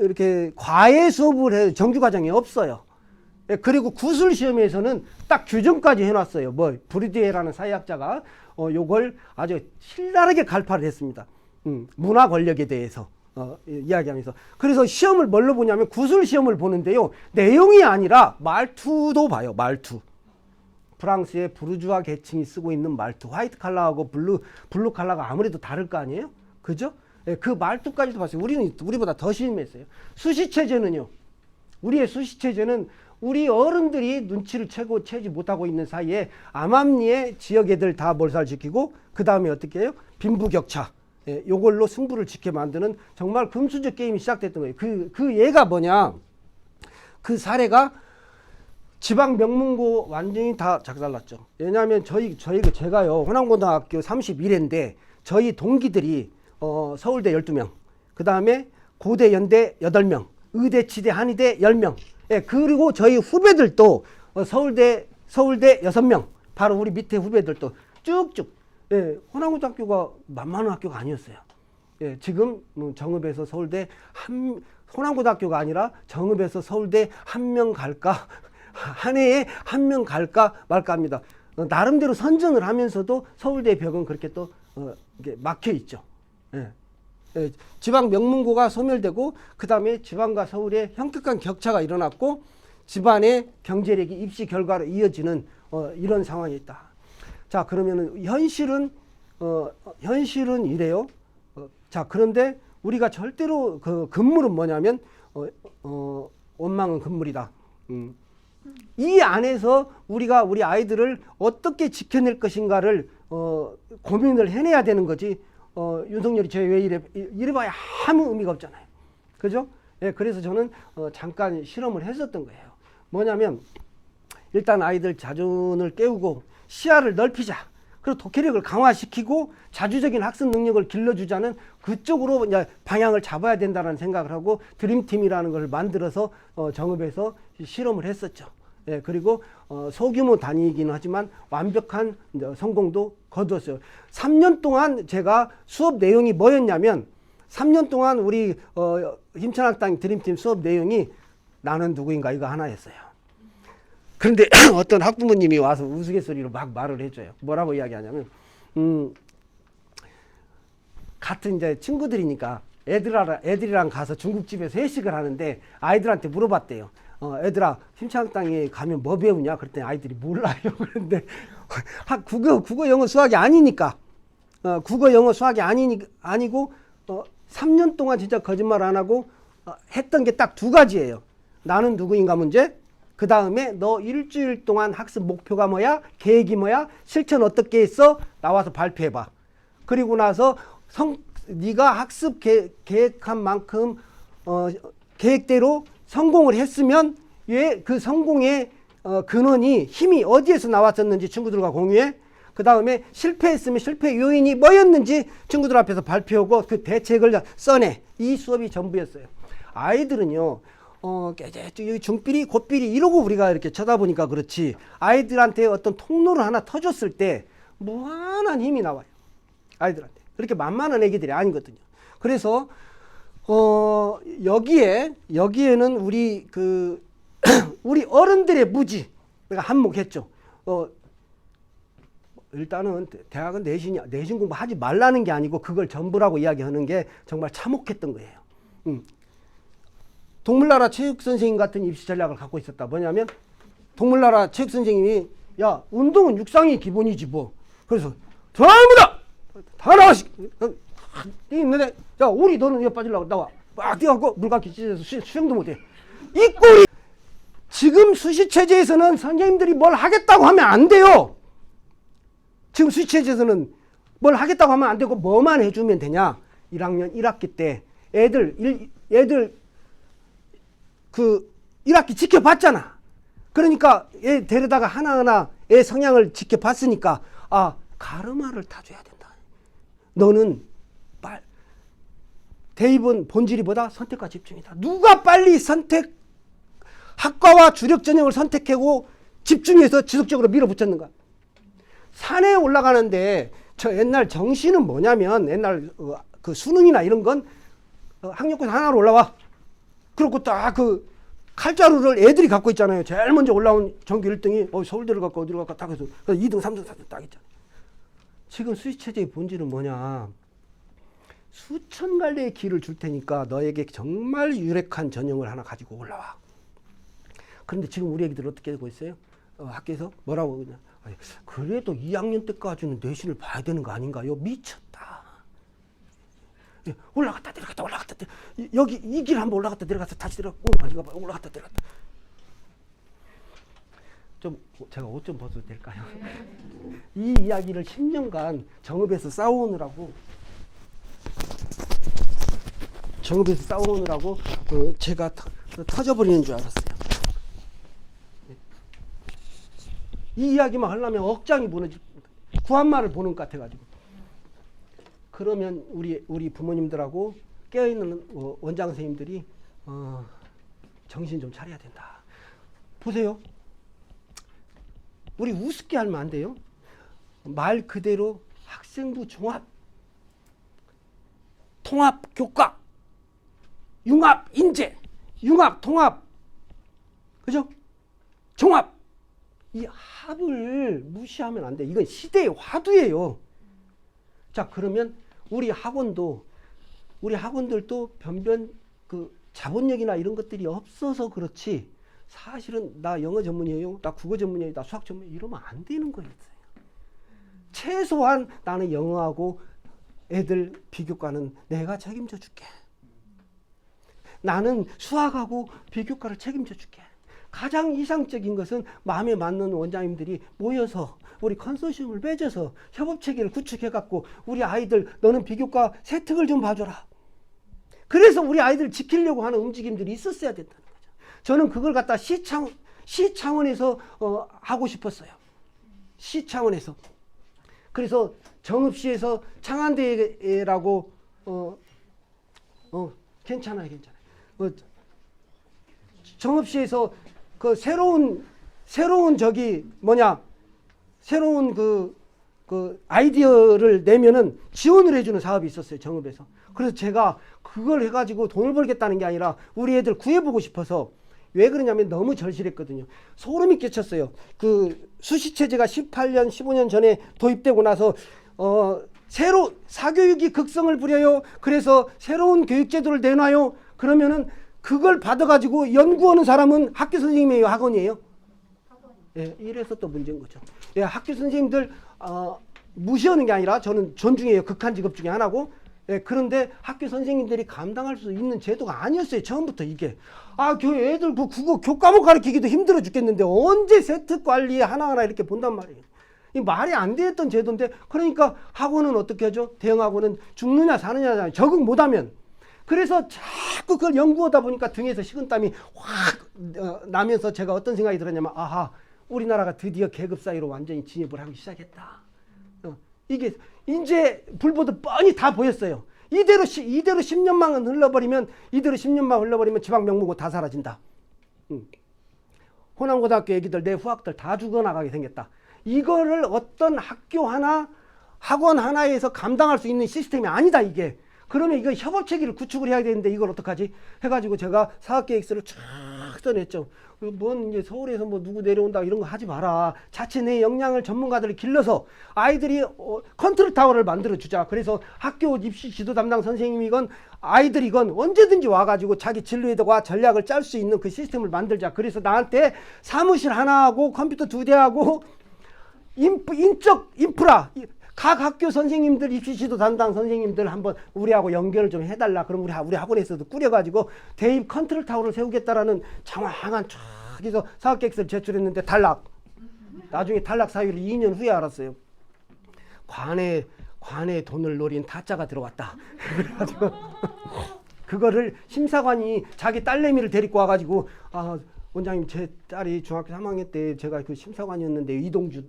[SPEAKER 1] 이렇게 과외 수업을 해요. 정규 과정이 없어요. 그리고 구술 시험에서는 딱 규정까지 해놨어요. 뭐 브리디에라는 사회학자가 요걸 아주 신랄하게 갈파를 했습니다. 문화 권력에 대해서 이야기하면서. 그래서 시험을 뭘로 보냐면 구술 시험을 보는데요, 내용이 아니라 말투도 봐요. 말투. 프랑스의 부르주아 계층이 쓰고 있는 말투, 화이트 칼라하고 블루 칼라가 아무래도 다를 거 아니에요? 그죠? 그 말투까지도 봤어요. 우리보다 더 심했어요. 수시체제는요, 우리의 수시체제는 우리 어른들이 눈치를 채지 못하고 있는 사이에 암암리의 지역 애들 다 몰살시키고, 그 다음에 어떻게 해요? 빈부격차. 요걸로 승부를 지게 만드는 정말 금수저 게임이 시작됐던 거예요. 그 예가 뭐냐? 그 사례가 지방 명문고 완전히 다 작살났죠. 왜냐하면 제가요, 호남고등학교 31회인데 저희 동기들이 서울대 12명, 그 다음에 고대 연대 8명, 의대 치대 한의대 10명, 예, 그리고 저희 후배들도 서울대 6명, 바로 우리 밑에 후배들도 쭉쭉, 예, 호남고등학교가 만만한 학교가 아니었어요. 예, 지금 정읍에서 서울대 호남고등학교가 아니라 정읍에서 서울대 한 명 갈까, 한 해에 한 명 갈까 말까 합니다. 나름대로 선전을 하면서도 서울대 벽은 그렇게 또 이게 막혀 있죠. 예. 예, 지방 명문고가 소멸되고, 그 다음에 지방과 서울의 현격한 격차가 일어났고, 집안의 경제력이 입시 결과로 이어지는 이런 상황이 있다. 자, 그러면은 현실은 이래요. 자, 그런데 우리가 절대로 그 금물은 뭐냐면 원망은 금물이다. 이 안에서 우리가 우리 아이들을 어떻게 지켜낼 것인가를 고민을 해내야 되는 거지. 윤석열이 쟤 왜 이래봐야 아무 의미가 없잖아요. 그죠? 예, 그래서 저는 잠깐 실험을 했었던 거예요. 뭐냐면 일단 아이들 자존을 깨우고 시야를 넓히자. 그리고 독해력을 강화시키고 자주적인 학습 능력을 길러주자는 그쪽으로 이제 방향을 잡아야 된다는 생각을 하고 드림팀이라는 걸 만들어서 정읍에서 실험을 했었죠. 예, 그리고 소규모 단위이긴 하지만 완벽한 성공도 거두었어요. 3년 동안 제가 수업 내용이 뭐였냐면 3년 동안 우리 힘찬학당 드림팀 수업 내용이 나는 누구인가 이거 하나였어요. 그런데 어떤 학부모님이 와서 우스갯소리로 막 말을 해줘요. 뭐라고 이야기하냐면 같은 이제 친구들이니까 애들이랑 가서 중국집에서 회식을 하는데 아이들한테 물어봤대요. 애들아 힘찬학당에 가면 뭐 배우냐? 그랬더니 아이들이 몰라요. 그런데 국어 영어 수학이 아니니까 국어 영어 수학이 아니고 3년 동안 진짜 거짓말 안 하고 했던 게 딱 두 가지예요. 나는 누구인가 문제, 그 다음에 너 일주일 동안 학습 목표가 뭐야, 계획이 뭐야, 실천 어떻게 했어, 나와서 발표해봐. 그리고 나서 네가 학습 계획한 만큼 계획대로 성공을 했으면 왜 그 성공의 근원이 힘이 어디에서 나왔었는지 친구들과 공유해. 그 다음에 실패했으면 실패 요인이 뭐였는지 친구들 앞에서 발표하고 그 대책을 써내. 이 수업이 전부였어요. 아이들은요 중삐리 고삐리 이러고 우리가 이렇게 쳐다보니까 그렇지, 아이들한테 어떤 통로를 하나 터줬을 때 무한한 힘이 나와요. 아이들한테. 그렇게 만만한 애기들이 아니거든요. 그래서 여기에는 우리 우리 어른들의 무지 내가 한몫했죠. 일단은 대학은 내신 공부하지 말라는 게 아니고 그걸 전부라고 이야기하는 게 정말 참혹했던 거예요. 동물나라 체육선생님 같은 입시 전략을 갖고 있었다. 뭐냐면 동물나라 체육선생님이 야 운동은 육상이 기본이지 뭐. 그래서 전부다 다 나와. 있는데 야 우리 너는 왜 빠지려고 나와. 막 뛰어갖고 물감기 찢어서 수영도 못해. 이 꼴이. 지금 수시체제에서는 선생님들이 뭘 하겠다고 하면 안 돼요. 지금 수시체제에서는 뭘 하겠다고 하면 안 되고 뭐만 해주면 되냐. 1학년 1학기 때 애들 그 1학기 지켜봤잖아. 그러니까 얘 데려다가 하나하나 애 성향을 지켜봤으니까 가르마를 타줘야 된다. 너는 대입은 본질이 뭐다? 선택과 집중이다. 누가 빨리 학과와 주력 전형을 선택하고 집중해서 지속적으로 밀어붙였는가? 산에 올라가는데 저 옛날 정시는 뭐냐면 옛날 그 수능이나 이런 건 학력고사 하나로 올라와. 그리고 딱 그 칼자루를 애들이 갖고 있잖아요. 제일 먼저 올라온 전교 1등이 서울대를 갖고 어디로 갈까 딱 해서 2등, 3등, 4등 딱 있잖아요. 지금 수시체제의 본질은 뭐냐? 수천 갈래의 길을 줄 테니까 너에게 정말 유력한 전형을 하나 가지고 올라와. 그런데 지금 우리 애기들 어떻게 되고 있어요? 학교에서 뭐라고 그러냐? 그래도 2학년 때까지는 내신을 봐야 되는 거 아닌가요? 미쳤다. 올라갔다 내려갔다 올라갔다 여기 이 길 한번 올라갔다 내려갔다 다시 내려갔다 올라갔다 내려갔다. 좀 제가 옷 좀 벗어도 될까요? 이 이야기를 10년간 정읍에서 싸우느라고 제가 터져버리는 줄 알았어요. 이 이야기만 하려면 억장이 무너질 구한말을 보는 것 같아가지고. 그러면 우리 부모님들하고 깨어있는 원장 선생님들이 정신 좀 차려야 된다. 보세요. 우리 우습게 하면 안 돼요. 말 그대로 학생부 종합, 통합 교과, 융합 인재, 융합 통합, 그죠? 종합. 이 합을 무시하면 안 돼. 이건 시대의 화두예요. 자, 그러면 우리 학원들도 변변 자본력이나 이런 것들이 없어서 그렇지, 사실은 나 영어 전문이에요, 나 국어 전문이에요, 나 수학 전문이에요, 이러면 안 되는 거였어요. 최소한 나는 영어하고 애들 비교과는 내가 책임져 줄게. 나는 수학하고 비교과를 책임져 줄게. 가장 이상적인 것은 마음에 맞는 원장님들이 모여서 우리 컨소시엄을 맺어서 협업체계를 구축해갖고 우리 아이들 너는 비교과 세특을 좀 봐줘라. 그래서 우리 아이들 지키려고 하는 움직임들이 있었어야 된다는 거죠. 저는 그걸 갖다 시 차원에서 하고 싶었어요. 시 차원에서. 그래서 정읍시에서 창안대회라고 괜찮아요. 정읍시에서 그 새로운 그 아이디어를 내면은 지원을 해주는 사업이 있었어요. 정읍에서. 그래서 제가 그걸 해가지고 돈을 벌겠다는 게 아니라 우리 애들 구해보고 싶어서. 왜 그러냐면 너무 절실했거든요. 소름이 끼쳤어요. 그 수시체제가 18년, 15년 전에 도입되고 나서 새로 사교육이 극성을 부려요. 그래서 새로운 교육제도를 내놔요. 그러면은 그걸 받아가지고 연구하는 사람은 학교 선생님이에요, 학원이에요? 예, 이래서 또 문제인 거죠. 예, 학교 선생님들 무시하는 게 아니라 저는 존중해요. 극한 직업 중에 하나고. 예, 그런데 학교 선생님들이 감당할 수 있는 제도가 아니었어요. 처음부터 이게. 애들 그 국어 교과목 가르치기도 힘들어 죽겠는데 언제 세트 관리 하나하나 이렇게 본단 말이에요. 이 말이 안 됐던 제도인데 그러니까 학원은 어떻게 하죠? 대형 학원은 죽느냐 사느냐 적응 못하면. 그래서 자꾸 그걸 연구하다 보니까 등에서 식은땀이 확 나면서 제가 어떤 생각이 들었냐면 아하, 우리나라가 드디어 계급 사회로 완전히 진입을 하기 시작했다. 이게 이제 불보듯 뻔히 다 보였어요. 이대로 10년만 흘러버리면 지방 명문고 다 사라진다. 호남고등학교 애기들 내 후학들 다 죽어나가게 생겼다. 이거를 어떤 학교 하나 학원 하나에서 감당할 수 있는 시스템이 아니다 이게. 그러면 이거 협업체계를 구축을 해야 되는데 이걸 어떡하지? 해가지고 제가 사업계획서를 쫙 써냈죠. 뭔 이제 서울에서 뭐 누구 내려온다 이런 거 하지 마라. 자체 내 역량을 전문가들을 길러서 아이들이 컨트롤 타워를 만들어 주자. 그래서 학교 입시 지도 담당 선생님이건 아이들이건 언제든지 와가지고 자기 진로에다가 전략을 짤 수 있는 그 시스템을 만들자. 그래서 나한테 사무실 하나하고 컴퓨터 2대하고 인적 인프라 각 학교 선생님들 입시 지도 담당 선생님들 한번 우리하고 연결을 좀 해달라. 그럼 우리 학원에서도 꾸려가지고 대입 컨트롤 타워를 세우겠다라는 장황한 쫙 해서 사업계획서를 제출했는데 탈락. 나중에 탈락 사유를 2년 후에 알았어요. 관에 돈을 노린 타짜가 들어왔다. 그래가지고 그거를 심사관이 자기 딸내미를 데리고 와가지고 원장님 제 딸이 중학교 3학년 때 제가 그 심사관이었는데 이동주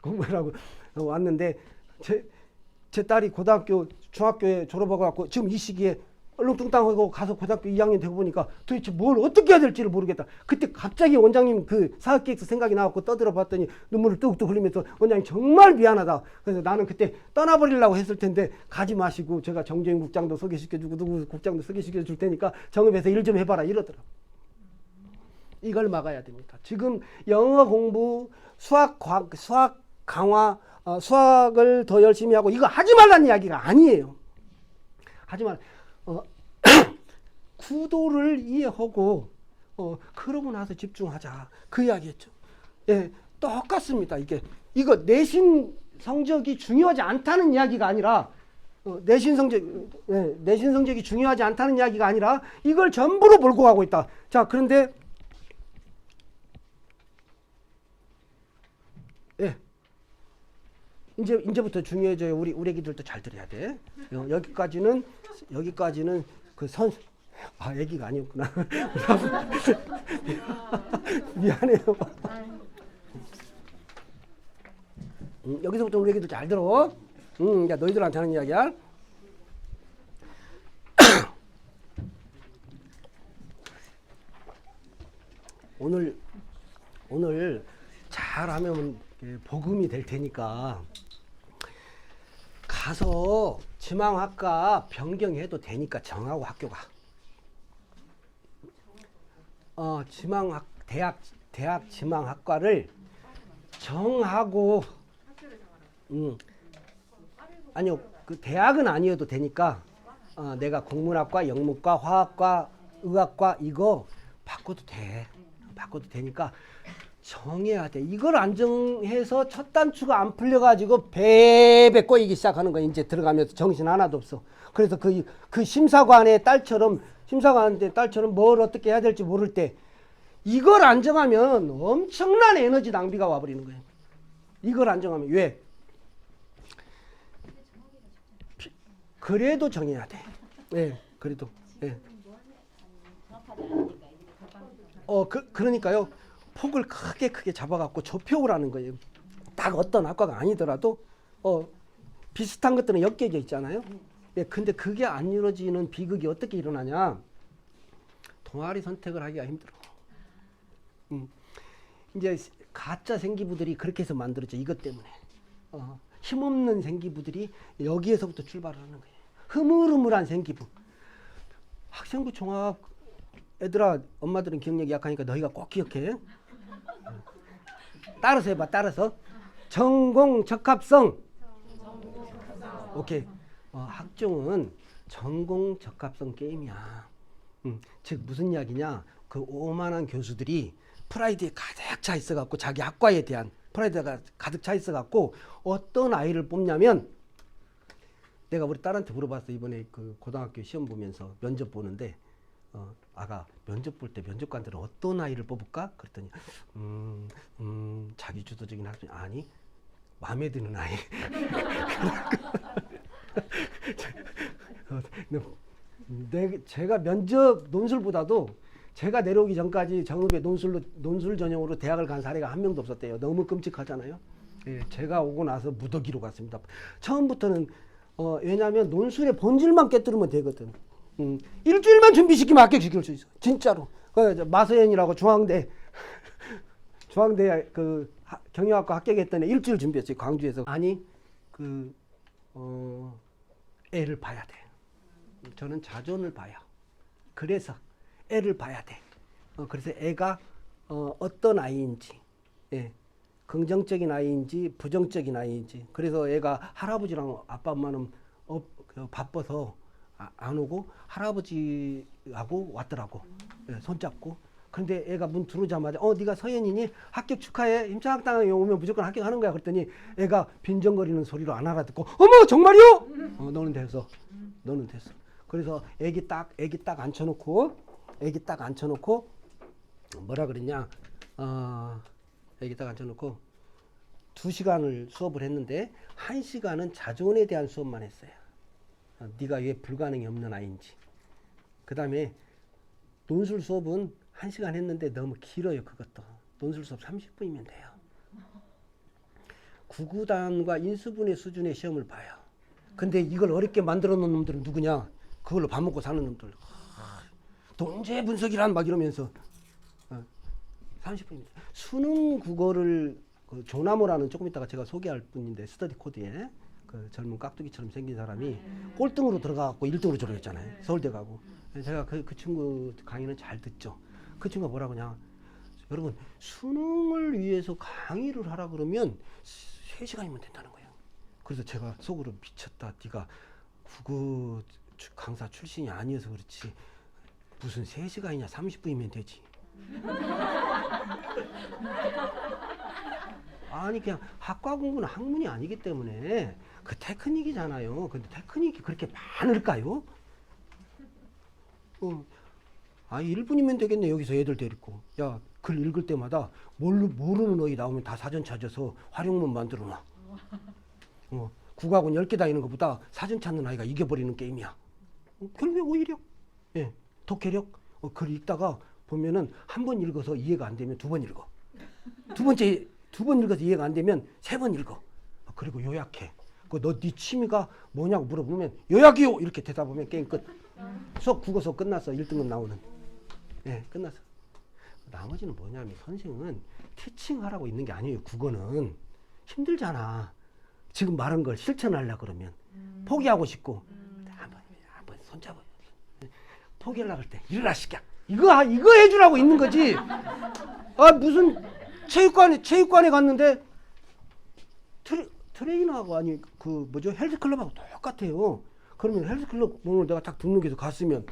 [SPEAKER 1] 공부라고 왔는데 제 딸이 중학교에 졸업하고 갖고 지금 이 시기에 얼렁뚱땅하고 가서 고등학교 2학년 되고 보니까 도대체 뭘 어떻게 해야 될지를 모르겠다. 그때 갑자기 원장님 그 사업계획서 생각이 나갖고 떠들어 봤더니 눈물을 뚝뚝 흘리면서 원장님 정말 미안하다. 그래서 나는 그때 떠나버리려고 했을 텐데 가지 마시고 제가 정재인 국장도 소개시켜주고 누구 국장도 소개시켜줄 테니까 정읍에서 일 좀 해봐라 이러더라고. 이걸 막아야 됩니다. 지금 영어 공부, 수학 강화, 수학을 더 열심히 하고 이거 하지 말라는 이야기가 아니에요. 하지 말. 구도를 이해하고 그러고 나서 집중하자 그 이야기였죠. 예, 똑같습니다. 이거 내신 성적이 중요하지 않다는 이야기가 아니라 내신 성적이 중요하지 않다는 이야기가 아니라 이걸 전부로 몰고 가고 있다. 자, 그런데 예. 이제부터 중요해져요. 우리 애기들도 잘 들어야 돼. 여기까지는 그 애기가 아니었구나. 미안해요. 여기서부터 우리 애기들 잘 들어. 야, 너희들한테 하는 이야기야. 오늘 잘하면 복음이 될 테니까 가서 지망학과 변경해도 되니까 정하고 학교가 대학 지망학과를 정하고 아니요 그 대학은 아니어도 되니까 내가 국문학과, 영문과, 화학과, 의학과 이거 바꿔도 되니까 정해야 돼. 이걸 안 정해서 첫 단추가 안 풀려가지고 베베 꼬이기 시작하는 거야. 이제 들어가면서 정신 하나도 없어. 그래서 그 심사관의 딸처럼 뭘 어떻게 해야 될지 모를 때 이걸 안 정하면 엄청난 에너지 낭비가 와버리는 거예요. 이걸 안 정하면 왜? 그래도 정해야 돼. 예, 그래도. 예. 그러니까요. 폭을 크게 잡아갖고 좁혀오라는 거예요. 딱 어떤 학과가 아니더라도 비슷한 것들은 엮여져 있잖아요. 예, 근데 그게 안 이루어지는 비극이 어떻게 일어나냐? 동아리 선택을 하기가 힘들어. 이제 가짜 생기부들이 그렇게 해서 만들어져. 이것 때문에 힘없는 생기부들이 여기에서부터 출발을 하는 거예요. 흐물흐물한 생기부. 학생부 종합 애들아, 엄마들은 기억력이 약하니까 너희가 꼭 기억해. 따라서 해봐. 따라서 전공 적합성. 오케이. 학종은 전공 적합성 게임이야. 즉 무슨 이야기냐? 그 오만한 교수들이 프라이드에 가득 차 있어갖고 자기 학과에 대한 프라이드가 가득 차 있어갖고 어떤 아이를 뽑냐면, 내가 우리 딸한테 물어봤어. 이번에 그 고등학교 시험 보면서 면접 보는데 아가 면접 볼 때 면접관들은 어떤 아이를 뽑을까? 그랬더니 자기 주도적인 학생 아니 마음에 드는 아이. 제가 면접 논술보다도 제가 내려오기 전까지 정읍에 논술 전형으로 대학을 간 사례가 한 명도 없었대요. 너무 끔찍하잖아요. 예, 제가 오고 나서 무더기로 갔습니다. 처음부터는 왜냐하면 논술의 본질만 깨뜨리면 되거든. 일주일만 준비시키면 합격시킬 수 있어. 진짜로. 마서연이라고 중앙대 그 경영학과 합격했던 애 일주일 준비했어요. 광주에서. 아니 애를 봐야 돼. 저는 자존을 봐요. 그래서 애를 봐야 돼. 그래서 애가 어떤 아이인지, 예, 긍정적인 아이인지 부정적인 아이인지. 그래서 애가 할아버지랑 아빠 엄마는 바빠서 안 오고 할아버지하고 왔더라고. 예, 손잡고. 근데 애가 문 들어오자마자 네가 서연이니? 합격 축하해. 임창학당에 오면 무조건 합격하는 거야. 그랬더니 애가 빈정거리는 소리로 안 알아듣고 어머 정말요? 너는 됐어. 그래서 애기 딱 앉혀놓고 뭐라 그랬냐? 애기 딱 앉혀놓고 2시간을 수업을 했는데 1시간은 자존에 대한 수업만 했어요. 네가 왜 불가능이 없는 아이인지. 그 다음에 논술 수업은 1시간 했는데 너무 길어요. 그것도. 논술 수업 30분이면 돼요. 구구단과 인수분해 수준의 시험을 봐요. 근데 이걸 어렵게 만들어 놓은 놈들은 누구냐? 그걸로 밥 먹고 사는 놈들. 동제 분석이란 막 이러면서 30분입니다. 수능 국어를 조나모라는 조금 이따가 제가 소개할 분인데 스터디 코드에 그 젊은 깍두기처럼 생긴 사람이 꼴등으로 들어가고 1등으로 졸업했잖아요. 서울대 가고. 제가 그 친구 강의는 잘 듣죠. 그 친구가 뭐라고 하냐? 여러분 수능을 위해서 강의를 하라 그러면 3시간이면 된다는 거예요. 그래서 제가 속으로 미쳤다. 네가 국어 강사 출신이 아니어서 그렇지 무슨 3시간이냐 30분이면 되지. 아니 그냥 학과 공부는 학문이 아니기 때문에 그 테크닉이잖아요. 근데 테크닉이 그렇게 많을까요? 1분이면 되겠네. 여기서 애들 데리고. 야, 글 읽을 때마다 모르는 어휘 나오면 다 사전 찾아서 활용문 만들어 놔. 국어학원 10개 다니는 것보다 사전 찾는 아이가 이겨버리는 게임이야. 결국에 오히려 예, 독해력. 글 읽다가 보면은 한 번 읽어서 이해가 안 되면 2번 읽어. 두 번 읽어서 이해가 안 되면 3번 읽어. 그리고 요약해. 너 네 취미가 뭐냐고 물어보면 요약이요 이렇게 대답하면 게임 끝. 국어 수업 끝났어. 1등급 나오는. 예, 끝났어. 나머지는 뭐냐면 선생은 티칭하라고 있는 게 아니에요. 국어는 힘들잖아. 지금 말한 걸 실천하려고 그러면 포기하고 싶고 한번 손잡아. 포기하려고 할 때 일어나 시켜. 이거 해주라고 있는 거지. 무슨 체육관에 갔는데 트레이너하고 아니 헬스클럽하고 똑같아요. 그러면 헬스클럽 오늘 내가 딱 등록해서 갔으면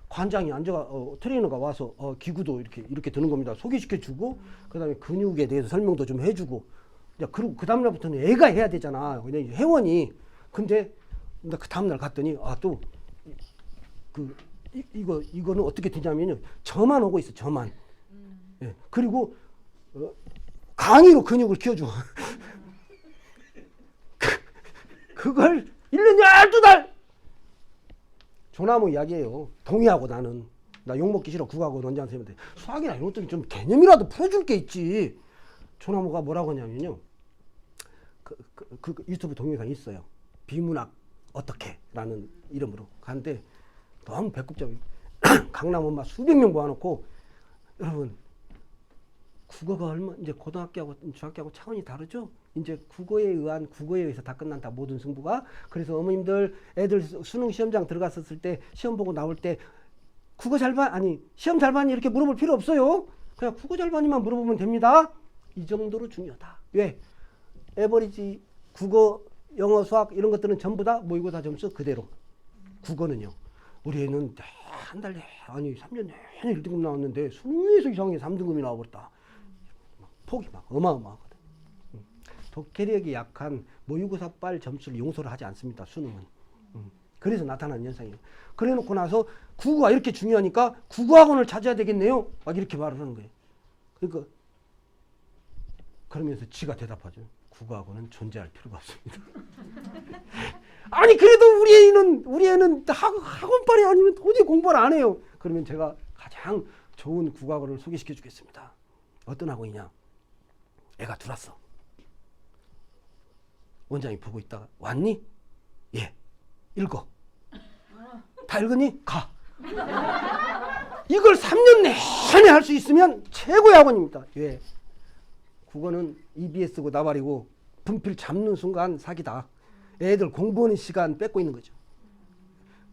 [SPEAKER 1] 관장이 앉아가 트레이너가 와서 기구도 이렇게 드는 겁니다. 소개시켜주고 그다음에 근육에 대해서 설명도 좀 해주고. 야, 그리고 그 다음날부터는 애가 해야 되잖아. 그냥 회원이. 근데 나 그 다음날 갔더니 또 이거는 어떻게 되냐면요. 저만 오고 있어. 저만. 예. 그리고 강의로 근육을 키워줘. 그걸 1년 12달 조나무 이야기예요. 동의하고 나는. 나 욕먹기 싫어. 국어하고 넌지 선생님한테. 수학이나 이런 것들은 좀 개념이라도 풀어줄 게 있지. 조나무가 뭐라고 하냐면요. 그 유튜브 동영상이 있어요. 비문학 어떻게 라는 이름으로 가는데 너무 배꼽잡이. 강남 엄마 수백 명 모아놓고 여러분 국어가 이제 고등학교하고 중학교하고 차원이 다르죠? 이제 국어에 의해서 다 끝난다. 모든 승부가. 그래서 어머님들 애들 수능 시험장 들어갔었을 때 시험 보고 나올 때 국어 잘 봐? 아니 시험 잘 봤니? 이렇게 물어볼 필요 없어요. 그냥 국어 잘 봤니만 물어보면 됩니다. 이 정도로 중요하다. 왜? 에버리지 국어, 영어, 수학 이런 것들은 전부 다 모의고사 점수 그대로. 국어는요. 우리 애는 한 달 아니 3년 내내 1등급 나왔는데 수능에서 이상하게 3등급이 나와버렸다. 폭이 막 어마어마하거든. 독해력이 약한 모의고사빨 점수를 용서를 하지 않습니다. 수능은. 그래서 나타나는 현상이에요. 그래 놓고 나서 국어가 이렇게 중요하니까 국어학원을 찾아야 되겠네요. 막 이렇게 말을 하는 거예요. 그러니까 그러면서 지가 대답하죠. 국어학원은 존재할 필요가 없습니다. 아니 그래도 우리 애는 학원빨이 아니면 도저히 공부를 안 해요. 그러면 제가 가장 좋은 국어학원을 소개시켜 주겠습니다. 어떤 학원이냐? 애가 들어왔어. 원장이 보고 있다가 왔니? 예. 읽어. 다 읽었니? 가. 이걸 3년 내내 할 수 있으면 최고의 학원입니다. 왜? 국어는 EBS고 나발이고 분필 잡는 순간 사기다. 애들 공부하는 시간 뺏고 있는 거죠.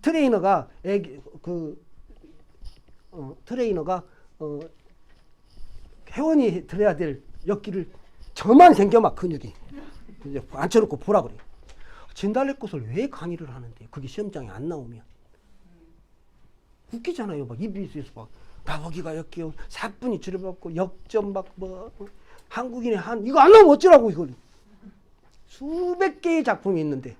[SPEAKER 1] 트레이너가 회원이 들어야 될 역기를 저만 생겨 막 근육이 이제 앉혀놓고 보라 그래요. 진달래 꽃을 왜 강의를 하는데 그게 시험장에 안 나오면 웃기잖아요. 막 EBS에서 막 나보기가 역기요 사뿐히 줄여받고 역점 막 한국인의 이거 안 나오면 어쩌라고. 이걸 수백 개의 작품이 있는데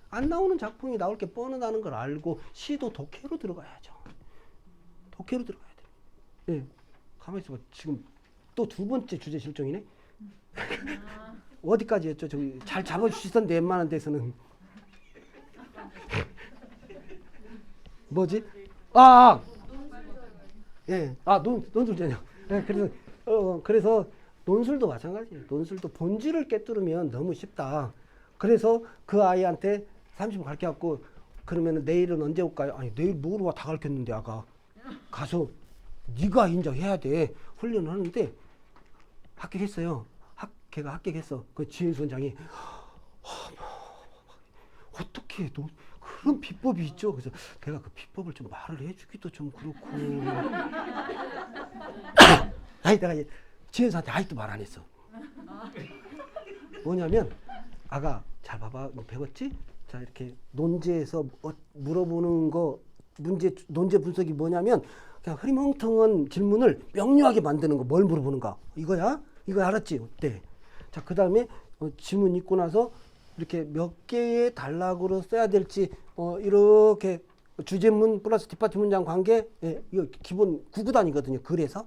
[SPEAKER 1] 안 나오는 작품이 나올 게 뻔하다는 걸 알고 시도 독해로 들어가야죠. 독해로 들어가야 돼요. 예. 가만히 있어봐. 지금 또 두 번째 주제 실종이네. 어디까지 했죠? 저기 잘 잡아주시던데 웬만한 데서는. 뭐지? 예. 논술 전형. 예, 그래서 논술도 마찬가지예요. 논술도 본질을 깨뜨리면 너무 쉽다. 그래서 그 아이한테 30분 가르쳐갖고 그러면 내일은 언제 올까요? 아니 내일 뭐로 와 다 가르쳤는데 아까 가서 네가 인정해야 돼. 훈련을 하는데 합격했어요. 걔가 합격했어. 그 지은수 원장이 어떻게 너 그런 비법이 있죠. 그래서 내가 그 비법을 좀 말을 해주기도 좀 그렇고. 아니 내가 지은수한테 아직도 말 안 했어. 뭐냐면 아가 잘 봐봐. 너 배웠지? 자 이렇게 논제에서 물어보는 거 논제 분석이 뭐냐면 그냥 흐리멍텅한 질문을 명료하게 만드는 거. 뭘 물어보는가 이거야? 이거 알았지? 어때? 자 그 다음에 지문 읽고 나서 이렇게 몇 개의 단락으로 써야 될지 이렇게 주제문 플러스 뒷받침 문장 관계 이거 기본 구구단이거든요. 그래서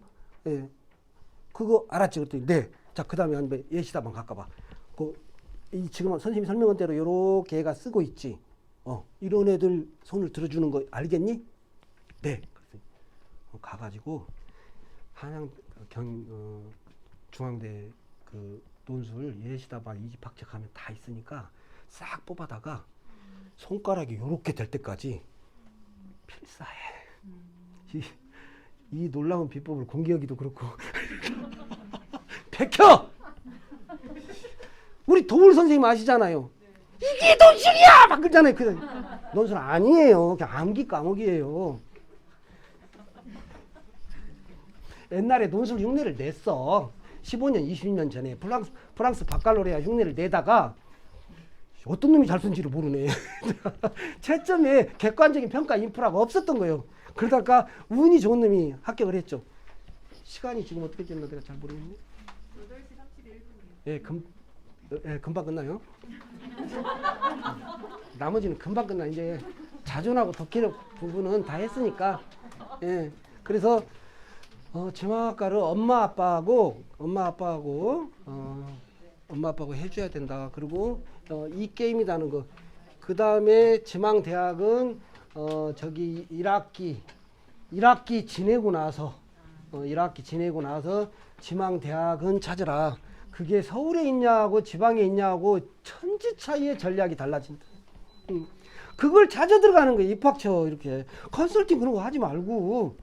[SPEAKER 1] 그거 알았지? 그랬더니 네. 자 그 다음에 예시답 한번 갈까봐. 지금 선생님이 설명한 대로 요렇게 애가 쓰고 있지. 이런 애들 손을 들어주는 거 알겠니? 네. 가가지고 한양 중앙대 그 논술 예시답안 이집학책하면 다 있으니까 싹 뽑아다가 손가락이 요렇게 될 때까지 필사해. 이 놀라운 비법을 공개하기도 그렇고 백혀! 우리 도울 선생님 아시잖아요. 이게 논술이야! 막 그러잖아요. 그 논술 아니에요. 그냥 암기 과목이에요. 옛날에 논술 흉내를 냈어. 15년, 20년 전에 프랑스 바칼로레아 흉내를 내다가 어떤 놈이 잘 쓴지를 모르네. 채점에 객관적인 평가 인프라가 없었던 거예요. 그러다가 운이 좋은 놈이 합격을 했죠. 시간이 지금 어떻게 됐나 내가 잘 모르겠네. 8시 31분이요. 예, 금방 끝나요. 나머지는 금방 끝나. 이제 자존하고 독해력 부분은 다 했으니까. 예, 그래서 지망학과를 엄마 아빠하고 해줘야 된다. 그리고 이 게임이라는 거. 그 다음에 지망대학은 저기 1학기 지내고 나서 1학기 지내고 나서 지망대학은 찾으라. 그게 서울에 있냐고 지방에 있냐고 천지 차이의 전략이 달라진다. 그걸 찾아 들어가는 거예요. 입학처 이렇게 컨설팅 그런 거 하지 말고.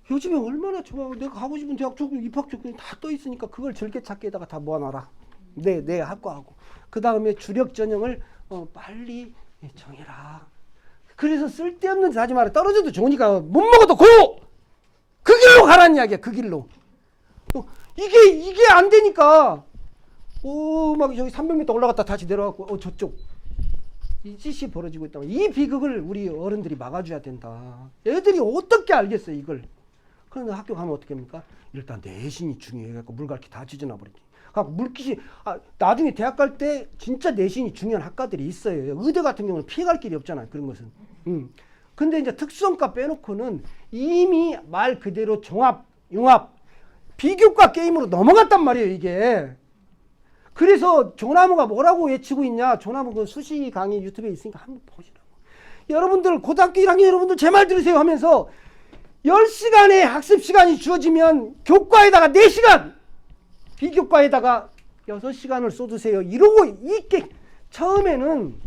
[SPEAKER 1] 요즘에 얼마나 좋아. 내가 가고 싶은 대학 조건 입학 조건이 다 떠 있으니까 그걸 즐겨찾기에다가 다 모아놔라. 내 학과하고. 그 다음에 주력 전형을 빨리 정해라. 그래서 쓸데없는 짓 하지 마라. 떨어져도 좋으니까 못 먹어도 고! 그 길로 가라는 이야기야. 그 길로. 이게 안 되니까 막 저기 300m 올라갔다 다시 내려가고 저쪽 이 짓이 벌어지고 있다. 이 비극을 우리 어른들이 막아줘야 된다. 애들이 어떻게 알겠어요 이걸. 그런데 학교 가면 어떻게 합니까? 일단 내신이 중요해갖고 물갈퀴 다 찢어놔 버리기. 갖고 물기시 나중에 대학 갈 때 진짜 내신이 중요한 학과들이 있어요. 의대 같은 경우는 피해갈 길이 없잖아요. 그런 것은. 근데 이제 특수성과 빼놓고는 이미 말 그대로 종합, 융합, 비교과 게임으로 넘어갔단 말이에요, 이게. 그래서 조나무가 뭐라고 외치고 있냐? 조나무 그 수시 강의 유튜브에 있으니까 한번 보시라고. 여러분들 고등학교 1학년 여러분들 제 말 들으세요 하면서 10시간의 학습 시간이 주어지면 교과에다가 4시간, 비교과에다가 6시간을 쏟으세요. 이러고 이게 처음에는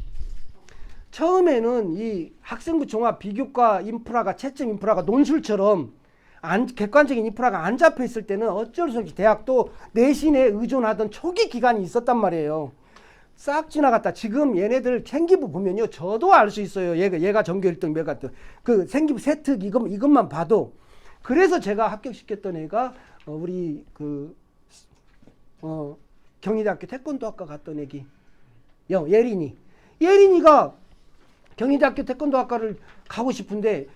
[SPEAKER 1] 이 학생부 종합 비교과 인프라가 채점 인프라가 논술처럼 객관적인 인프라가 안 잡혀 있을 때는 어쩔 수 없이 대학도 내신에 의존하던 초기 기간이 있었단 말이에요. 싹 지나갔다. 지금 얘네들 생기부 보면요. 저도 알 수 있어요. 얘가 전교 1등, 얘가 그 생기부 세특 이것만 봐도. 그래서 제가 합격시켰던 애가 우리 경희대학교 태권도학과 갔던 애기. 예린이가 경희대학교 태권도학과를 가고 싶은데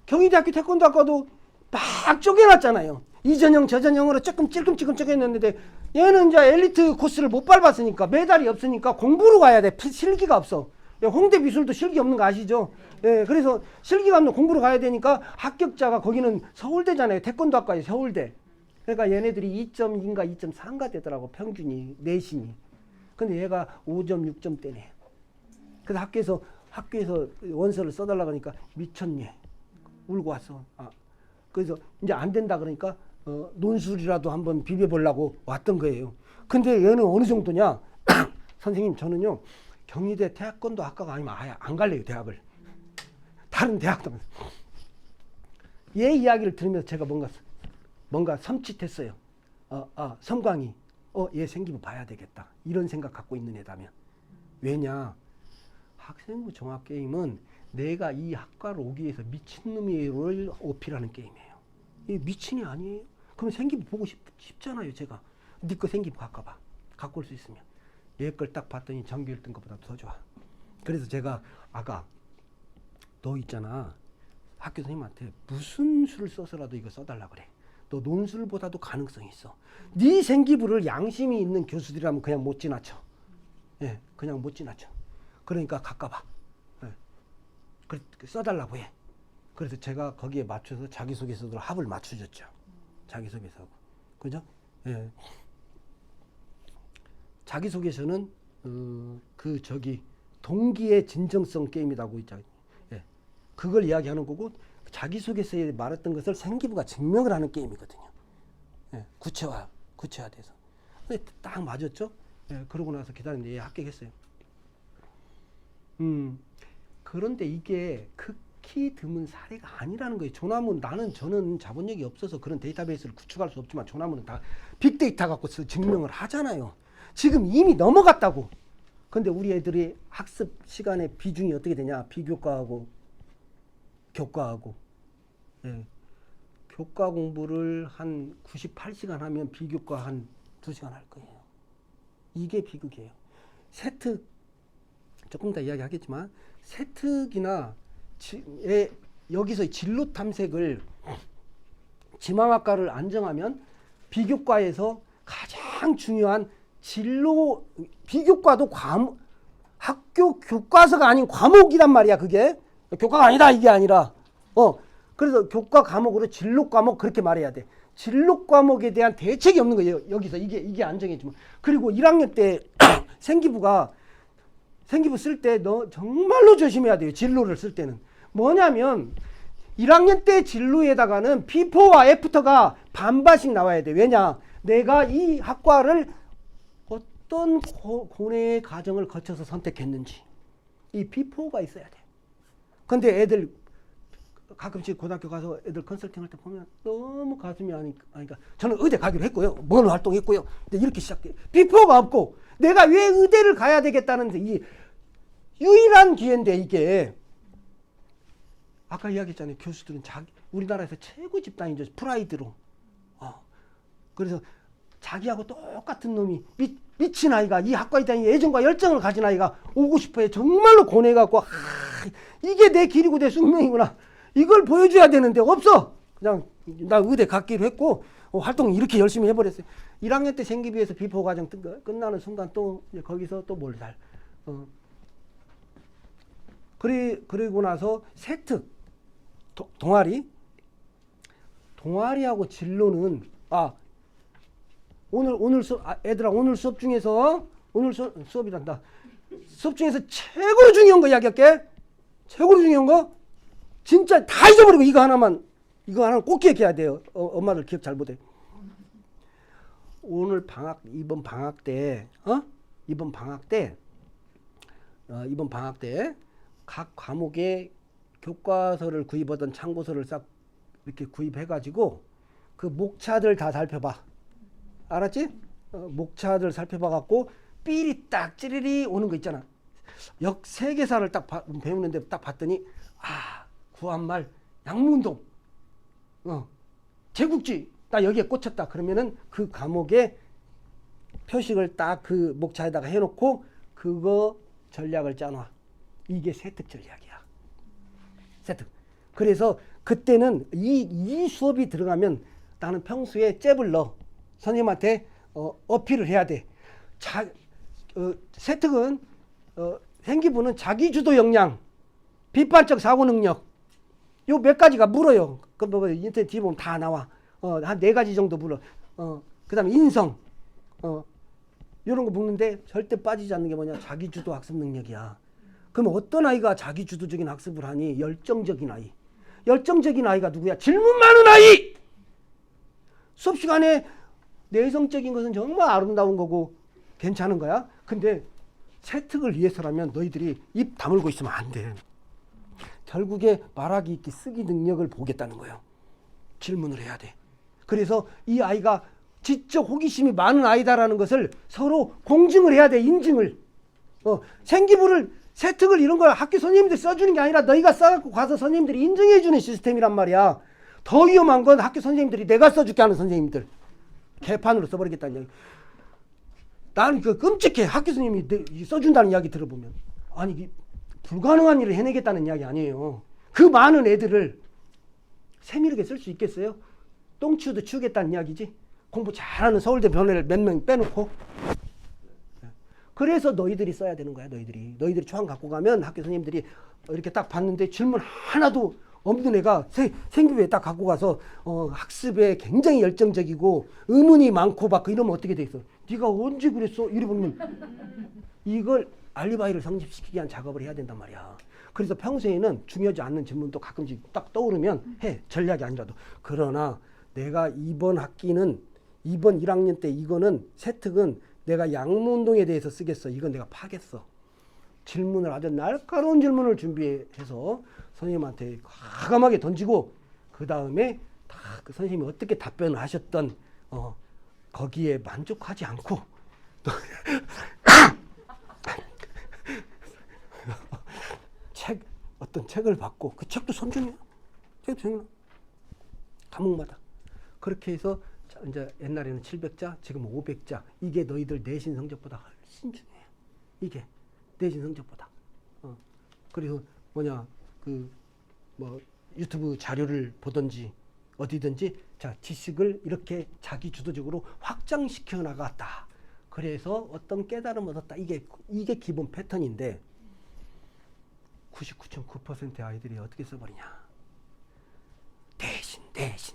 [SPEAKER 1] 경희대학교 태권도학과도 막 쪼개놨잖아요. 이 전형 저 전형으로 조금 찔끔찔끔 쪼개놨는데 얘는 이제 엘리트 코스를 못 밟았으니까 메달이 없으니까 공부로 가야 돼. 실기가 없어. 홍대 미술도 실기 없는 거 아시죠? 예, 그래서 실기가 없는 공부로 가야 되니까 합격자가 거기는 서울대잖아요. 태권도학과에 서울대. 그러니까 얘네들이 2.2인가 2.4인가 되더라고. 평균이 내신이. 근데 얘가 5.6점대네. 그래서 학교에서 원서를 써달라고 하니까 미쳤니? 울고 왔어. 그래서 이제 안 된다 그러니까 논술이라도 한번 비벼보려고 왔던 거예요. 근데 얘는 어느 정도냐? 선생님 저는요 경희대 태권도 학과가 아니면 아예 안 갈래요 대학을. 다른 대학도. 얘 이야기를 들으면서 제가 뭔가 섬찟했어요. 섬광이 얘 생기부 봐야 되겠다. 이런 생각 갖고 있는 애다면. 왜냐? 학생부 종합게임은 내가 이 학과로 오기 위해서 미친놈이를 어필하는 게임이에요. 이 미친이 아니에요. 그럼 생기부 보고 싶잖아요. 제가. 네 거 생기부 갖고 올 수 있으면. 얘 걸 딱 봤더니 전교 1등 것보다 더 좋아. 그래서 제가 아까 너 있잖아. 학교 선생님한테 무슨 수를 써서라도 이거 써달라 그래. 너 논술보다도 가능성이 있어. 네 생기부를 양심이 있는 교수들이라면 그냥 못 지나쳐. 예, 그냥 못 지나쳐. 그러니까 가까봐. 써달라고 해. 그래서 제가 거기에 맞춰서 자기소개서도 합을 맞춰줬죠. 자기소개서하고. 그죠? 예. 자기소개서는 동기의 진정성 게임이라고 있잖아요. 예. 그걸 이야기하는 거고 자기소개서에 말했던 것을 생기부가 증명을 하는 게임이거든요. 예. 구체화돼서. 근데 딱 맞았죠? 예. 그러고 나서 기다렸는데 합격했어요. 그런데 이게 극히 드문 사례가 아니라는 거예요. 저는 자본력이 없어서 그런 데이터베이스를 구축할 수 없지만 조나무는 다 빅데이터 갖고 증명을 하잖아요. 지금 이미 넘어갔다고. 근데 우리 애들이 학습 시간의 비중이 어떻게 되냐? 비교과하고 교과하고. 예. 교과 공부를 한 98시간 하면 비교과 한 2시간 할 거예요. 이게 비극이에요. 세특 조금 더 이야기하겠지만 세특이나 여기서 진로 탐색을 지망학과를 안정하면 비교과에서 가장 중요한 진로 비교과도 학교 교과서가 아닌 과목이란 말이야. 그게 교과가 아니다 이게 아니라 그래서 교과 과목으로 진로 과목 그렇게 말해야 돼. 진로 과목에 대한 대책이 없는 거예요. 여기서 이게 안정해지면. 그리고 1학년 때 생기부 쓸 때 너 정말로 조심해야 돼요. 진로를 쓸 때는 뭐냐면 1학년 때 진로에다가는 비포와 애프터가 반반씩 나와야 돼. 왜냐? 내가 이 학과를 어떤 고뇌의 과정을 거쳐서 선택했는지 이 비포가 있어야 돼. 근데 애들 가끔씩 고등학교 가서 애들 컨설팅 할 때 보면 너무 가슴이 아니까 저는 의대 가기로 했고요. 뭔 활동했고요. 근데 이렇게 시작돼. 비포가 없고 내가 왜 의대를 가야 되겠다는 이 유일한 기회인데 이게 아까 이야기했잖아요. 교수들은 우리나라에서 최고 집단이죠. 프라이드로. 그래서 자기하고 똑같은 놈이 미친 아이가 이 학과에 대한 애정과 열정을 가진 아이가 오고 싶어해. 정말로 고뇌갖고 이게 내 길이고 내 숙명이구나. 이걸 보여줘야 되는데 없어. 그냥 나 의대 갔기로 했고 활동 이렇게 열심히 해버렸어요. 1학년 때 생기비에서 비포 과정 끝나는 순간 또 거기서 또 뭘 살. 그리고 나서 세특 동아리하고 진로는 오늘 수업 애들아 오늘 수업 중에서 오늘 수업이란다. 수업 중에서 최고로 중요한 거 이야기할게. 최고로 중요한 거 진짜 다 잊어버리고 이거 하나는 꼭 기억해야 돼요. 엄마들 기억 잘 못해. 오늘 이번 방학 때 각 과목에 교과서를 구입하던 참고서를 싹 이렇게 구입해가지고 그 목차들 다 살펴봐. 알았지? 목차들 살펴봐갖고 삘이 딱 찌리리 오는 거 있잖아. 역세계사를 딱 배우는데 딱 봤더니 구한말, 양문동, 제국주의 나 여기에 꽂혔다. 그러면은 그 과목에 표식을 딱 그 목차에다가 해놓고 그거 전략을 짜놔. 이게 세특 전략이야. 세특. 그래서 그때는 이 수업이 들어가면 나는 평소에 잽을 넣어. 선생님한테 어필을 해야 돼. 세특은 생기부는 자기주도 역량, 비판적 사고 능력 요 몇 가지가 물어요. 그 인터넷 뒤에 보면 다 나와. 한 4가지 정도 물어. 그다음에 인성. 이런 거 묻는데 절대 빠지지 않는 게 뭐냐? 자기주도 학습 능력이야. 그럼 어떤 아이가 자기주도적인 학습을 하니? 열정적인 아이. 열정적인 아이가 누구야? 질문 많은 아이! 수업 시간에 내성적인 것은 정말 아름다운 거고 괜찮은 거야. 근데 세특을 위해서라면 너희들이 입 다물고 있으면 안 돼. 결국에 말하기, 읽기, 쓰기 능력을 보겠다는 거예요. 질문을 해야 돼. 그래서 이 아이가 지적 호기심이 많은 아이다라는 것을 서로 공증을 해야 돼. 인증을. 생기부를 세특을 이런 걸 학교 선생님들이 써주는 게 아니라 너희가 써갖고 가서 선생님들이 인증해주는 시스템이란 말이야. 더 위험한 건 학교 선생님들이 내가 써줄게 하는 선생님들. 개판으로 써버리겠다는 이야기. 나는 그 끔찍해. 학교 선생님이 써준다는 이야기 들어보면. 아니 불가능한 일을 해내겠다는 이야기 아니에요. 그 많은 애들을 세밀하게 쓸 수 있겠어요? 똥치우도 치우겠다는 이야기지. 공부 잘하는 서울대 변호를 몇 명 빼놓고. 그래서 너희들이 써야 되는 거야. 너희들이 초안 갖고 가면 학교 선생님들이 이렇게 딱 봤는데 질문 하나도 없는 애가 생기부에 딱 갖고 가서 학습에 굉장히 열정적이고 의문이 많고 막 이러면 어떻게 돼 있어? 네가 언제 그랬어? 이래 보면 이걸 알리바이를 성립시키기 위한 작업을 해야 된단 말이야. 그래서 평소에는 중요하지 않는 질문도 가끔씩 딱 떠오르면 해. 전략이 아니라도. 그러나 내가 이번 1학년 때 이거는 세특은 내가 양문동에 대해서 쓰겠어. 이건 내가 파겠어. 질문을 아주 날카로운 질문을 준비해서 선생님한테 과감하게 던지고 그 다음에 다 그 선생님이 어떻게 답변을 하셨던 거기에 만족하지 않고 어떤 책을 받고 그 책도 선정이야. 과목마다 그렇게 해서 이제 옛날에는 700자, 지금 500자. 이게 너희들 내신 성적보다 훨씬 중요해. 이게 내신 성적보다. 그래서 유튜브 자료를 보든지 어디든지 자 지식을 이렇게 자기 주도적으로 확장시켜 나갔다. 그래서 어떤 깨달음을 얻었다. 이게 기본 패턴인데 99.9%의 아이들이 어떻게 써버리냐.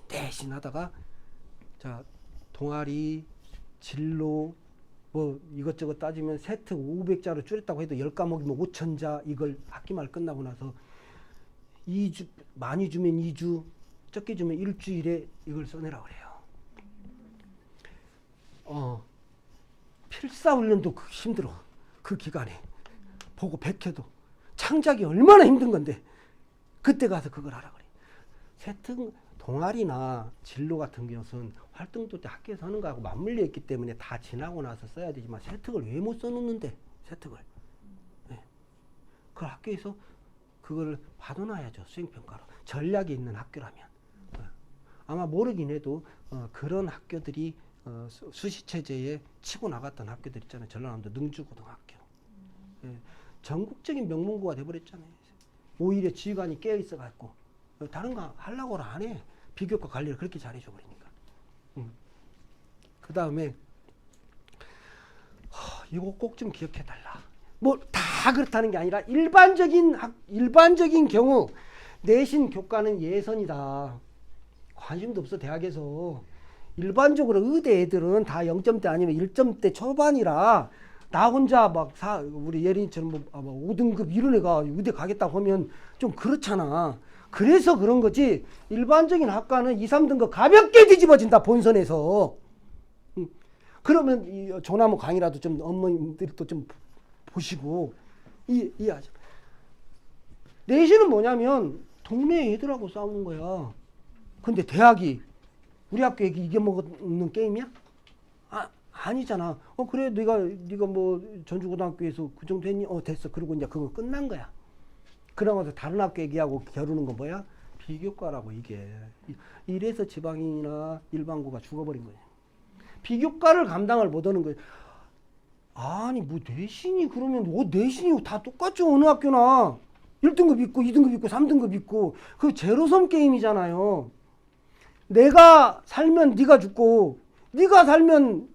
[SPEAKER 1] 대신 하다가 자 동아리 진로 뭐 이것저것 따지면 세트 500자로 줄였다고 해도 10과목이면 5,000자 이걸 학기말 끝나고 나서 2주 많이 주면 2주 적게 주면 일주일에 이걸 써내라 그래요. 필사훈련도 힘들어. 그 기간에 보고 백해도 창작이 얼마나 힘든 건데 그때 가서 그걸 하라 그래. 세트 동아리나 진로 같은 경우는 활동도 때 학교에서 하는 거하고 맞물려 있기 때문에 다 지나고 나서 써야 되지만 세특을 왜 못 써놓는데 세특을 네. 그걸 학교에서 그걸 받아놔야죠. 수행평가로 전략이 있는 학교라면 아마 모르긴 해도 그런 학교들이 수시체제에 치고 나갔던 학교들 있잖아요. 전라남도 능주고등학교 전국적인 명문고가 돼버렸잖아요. 오히려 지휘관이 깨어있어갖고 다른 거 하려고 안 해. 비교과 관리를 그렇게 잘해줘 버리니까. 그 다음에 이거 꼭 좀 기억해달라. 뭐 다 그렇다는 게 아니라 일반적인 경우 내신 교과는 예선이다. 관심도 없어 대학에서. 일반적으로 의대 애들은 다 0점대 아니면 1점대 초반이라 나 혼자 막 우리 예린이처럼 뭐 5등급 이런 애가 의대 가겠다고 하면 좀 그렇잖아. 그래서 그런 거지. 일반적인 학과는 2, 3등급 가볍게 뒤집어진다. 본선에서. 그러면 이 조나무 강의라도 좀 어머님들이 또 좀 보시고 이해하죠. 내신은 뭐냐면 동네 애들하고 싸우는 거야. 근데 대학이 우리 학교 애기 이겨먹는 게임이야? 아니잖아. 그래 네가 뭐 전주고등학교에서 그 정도 했니? 됐어. 그러고 이제 그거 끝난 거야. 그러면서 다른 학교 얘기하고 겨루는 건 뭐야? 비교과라고 이게. 이래서 지방이나 일반고가 죽어버린 거예요. 비교과를 감당을 못하는 거예요. 아니 뭐 내신이 그러면 내신이 다 똑같죠. 어느 학교나 1등급 있고 2등급 있고 3등급 있고 그 제로섬 게임이잖아요. 내가 살면 네가 죽고 네가 살면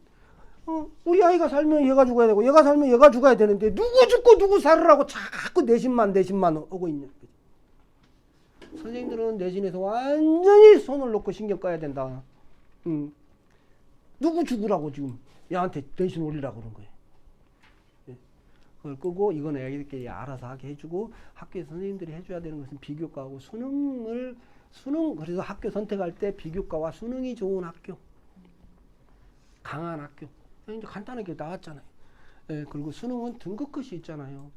[SPEAKER 1] 우리 아이가 살면 얘가 죽어야 되고 얘가 살면 얘가 죽어야 되는데 누구 죽고 누구 살으라고 자꾸 내신만 하고 있냐. 선생님들은 내신에서 완전히 손을 놓고 신경 꺼야 된다. 누구 죽으라고 지금 얘한테 내신 올리라고 그런 거예요. 그걸 끄고 이건 애들끼리 알아서 하게 해주고 학교에 선생님들이 해줘야 되는 것은 비교과하고 수능 그래서 학교 선택할 때 비교과와 수능이 좋은 학교 강한 학교 이제 간단하게 나왔잖아요. 그리고 수능은 등급 끝이 있잖아요.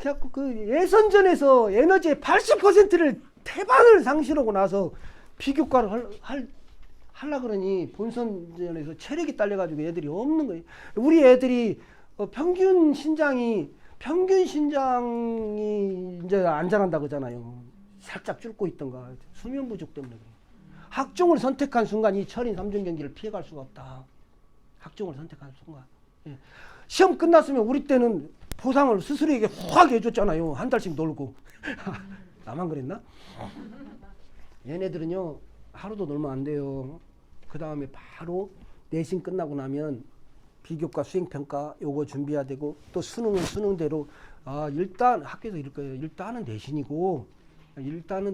[SPEAKER 1] 자꾸 그 예선전에서 에너지의 80%를 태반을 상실하고 나서 비교과를 하려 그러니 본선전에서 체력이 딸려가지고 애들이 없는 거예요. 우리 애들이 평균 신장이 이제 안 자란다 그러잖아요. 살짝 줄고 있던가 수면 부족 때문에 그래요. 학종을 선택한 순간 이 철인 3중 경기를 피해갈 수가 없다. 학종을 선택한 순간. 시험 끝났으면 우리 때는 보상을 스스로에게 확 해줬잖아요. 한 달씩 놀고. 나만 그랬나? 얘네들은요 하루도 놀면 안 돼요. 그 다음에 바로 내신 끝나고 나면 비교과 수행평가 요거 준비해야 되고 또 수능은 수능대로 일단 학교에서 이럴 거예요. 일단은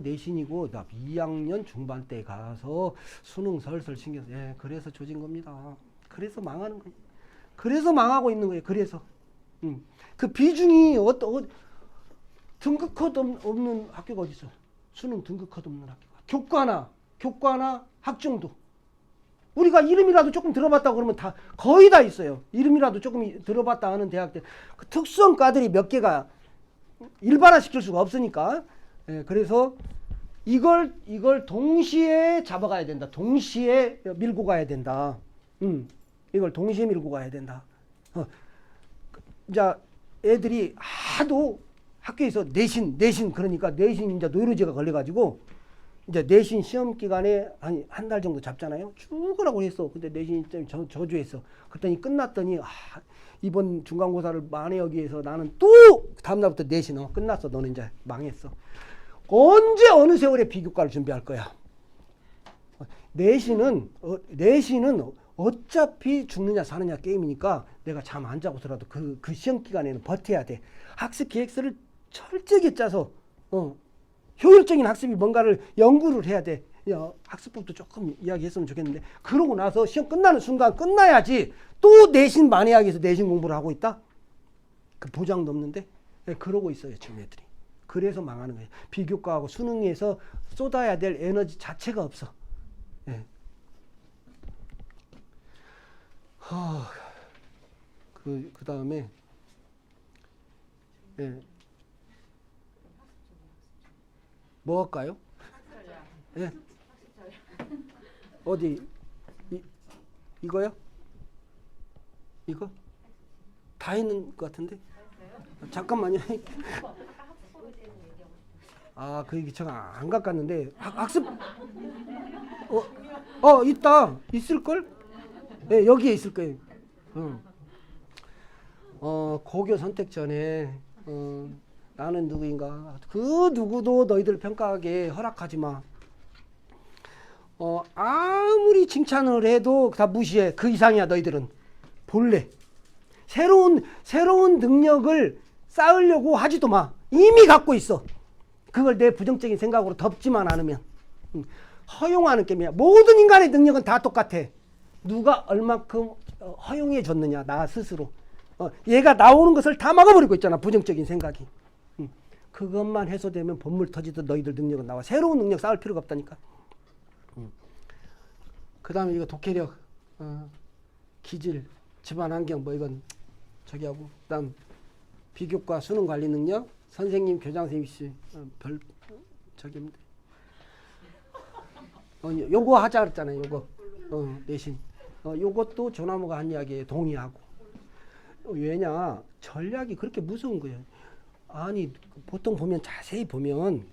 [SPEAKER 1] 내신이고 나 2학년 중반 때 가서 수능 설설 신경 그래서 조진 겁니다. 그래서 망하는 거예요. 그래서 망하고 있는 거예요. 그래서 그 비중이 등급 코드 없는 학교가 어디 있어? 수능 등급 코드 없는 학교가 교과나 학종도 우리가 이름이라도 조금 들어봤다 그러면 다 거의 다 있어요. 이름이라도 조금 들어봤다 하는 대학들 그 특수한 과들이 몇 개가 일반화 시킬 수가 없으니까 그래서 이걸 동시에 잡아가야 된다. 동시에 밀고 가야 된다. 이걸 동시에 밀고 가야 된다. 이제 애들이 하도 학교에서 내신 그러니까 내신 이제 노이로제가 걸려가지고 이제 내신 시험 기간에 한 달 정도 잡잖아요. 죽으라고 했어. 근데 내신이 좀 저주했어. 그랬더니 끝났더니 이번 중간고사를 만회하기 위해서 나는 또 다음날부터 내신 끝났어. 너는 이제 망했어. 언제 어느 세월에 비교과를 준비할 거야? 내신은 어차피 죽느냐 사느냐 게임이니까 내가 잠 안 자고서라도 그 시험 기간에는 버텨야 돼. 학습 계획서를 철저하게 짜서 효율적인 학습이 뭔가를 연구를 해야 돼. 학습법도 조금 이야기했으면 좋겠는데 그러고 나서 시험 끝나는 순간 끝나야지 또 내신 만회하기 위해서 내신 공부를 하고 있다? 그 보장도 없는데 그러고 있어요 지금 애들이. 그래서 망하는 거예요. 비교과하고 수능에서 쏟아야 될 에너지 자체가 없어. 예. 그 다음에 예. 뭐 할까요? 예. 어디 이거요? 이거? 다 있는 것 같은데? 잠깐만요. 아, 그 얘기 제가 안 가깝는데 학습 있다. 있을걸? 네, 여기에 있을 거예요. 고교 선택 전에 나는 누구인가? 그 누구도 너희들 평가하게 허락하지 마. 아무리 칭찬을 해도 다 무시해. 그 이상이야 너희들은. 본래 새로운 능력을 쌓으려고 하지도 마. 이미 갖고 있어. 그걸 내 부정적인 생각으로 덮지만 않으면. 허용하는 게임이야. 모든 인간의 능력은 다 똑같아. 누가 얼마큼 허용해 줬느냐. 나 스스로. 얘가 나오는 것을 다 막아버리고 있잖아. 부정적인 생각이. 그것만 해소되면 본물 터지듯 너희들 능력은 나와. 새로운 능력 쌓을 필요가 없다니까. 그 다음에 이거 독해력, 기질, 집안 환경 뭐 이건 저기 하고, 그 다음 비교과 수능 관리 능력, 선생님, 교장 선생님 씨 저기입니다. 요거 하자 그랬잖아요. 요거 내신. 요것도 조나무가 한 이야기에 동의하고. 왜냐 전략이 그렇게 무서운 거예요. 아니 보통 보면 자세히 보면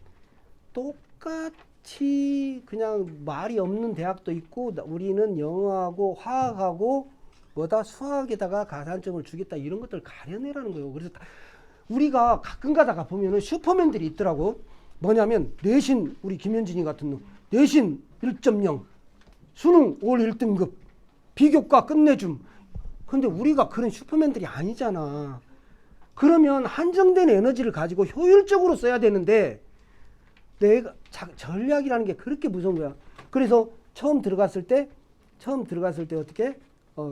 [SPEAKER 1] 똑같이 그냥 말이 없는 대학도 있고 우리는 영어하고 화학하고 뭐다 수학에다가 가산점을 주겠다 이런 것들 가려내라는 거예요. 그래서 우리가 가끔 가다가 보면은 슈퍼맨들이 있더라고. 뭐냐면 내신 우리 김현진이 같은 놈 내신 1.0 수능 올 1등급 비교과 끝내줌. 근데 우리가 그런 슈퍼맨들이 아니잖아. 그러면 한정된 에너지를 가지고 효율적으로 써야 되는데 내가 전략이라는 게 그렇게 무서운 거야. 그래서 처음 들어갔을 때 어떻게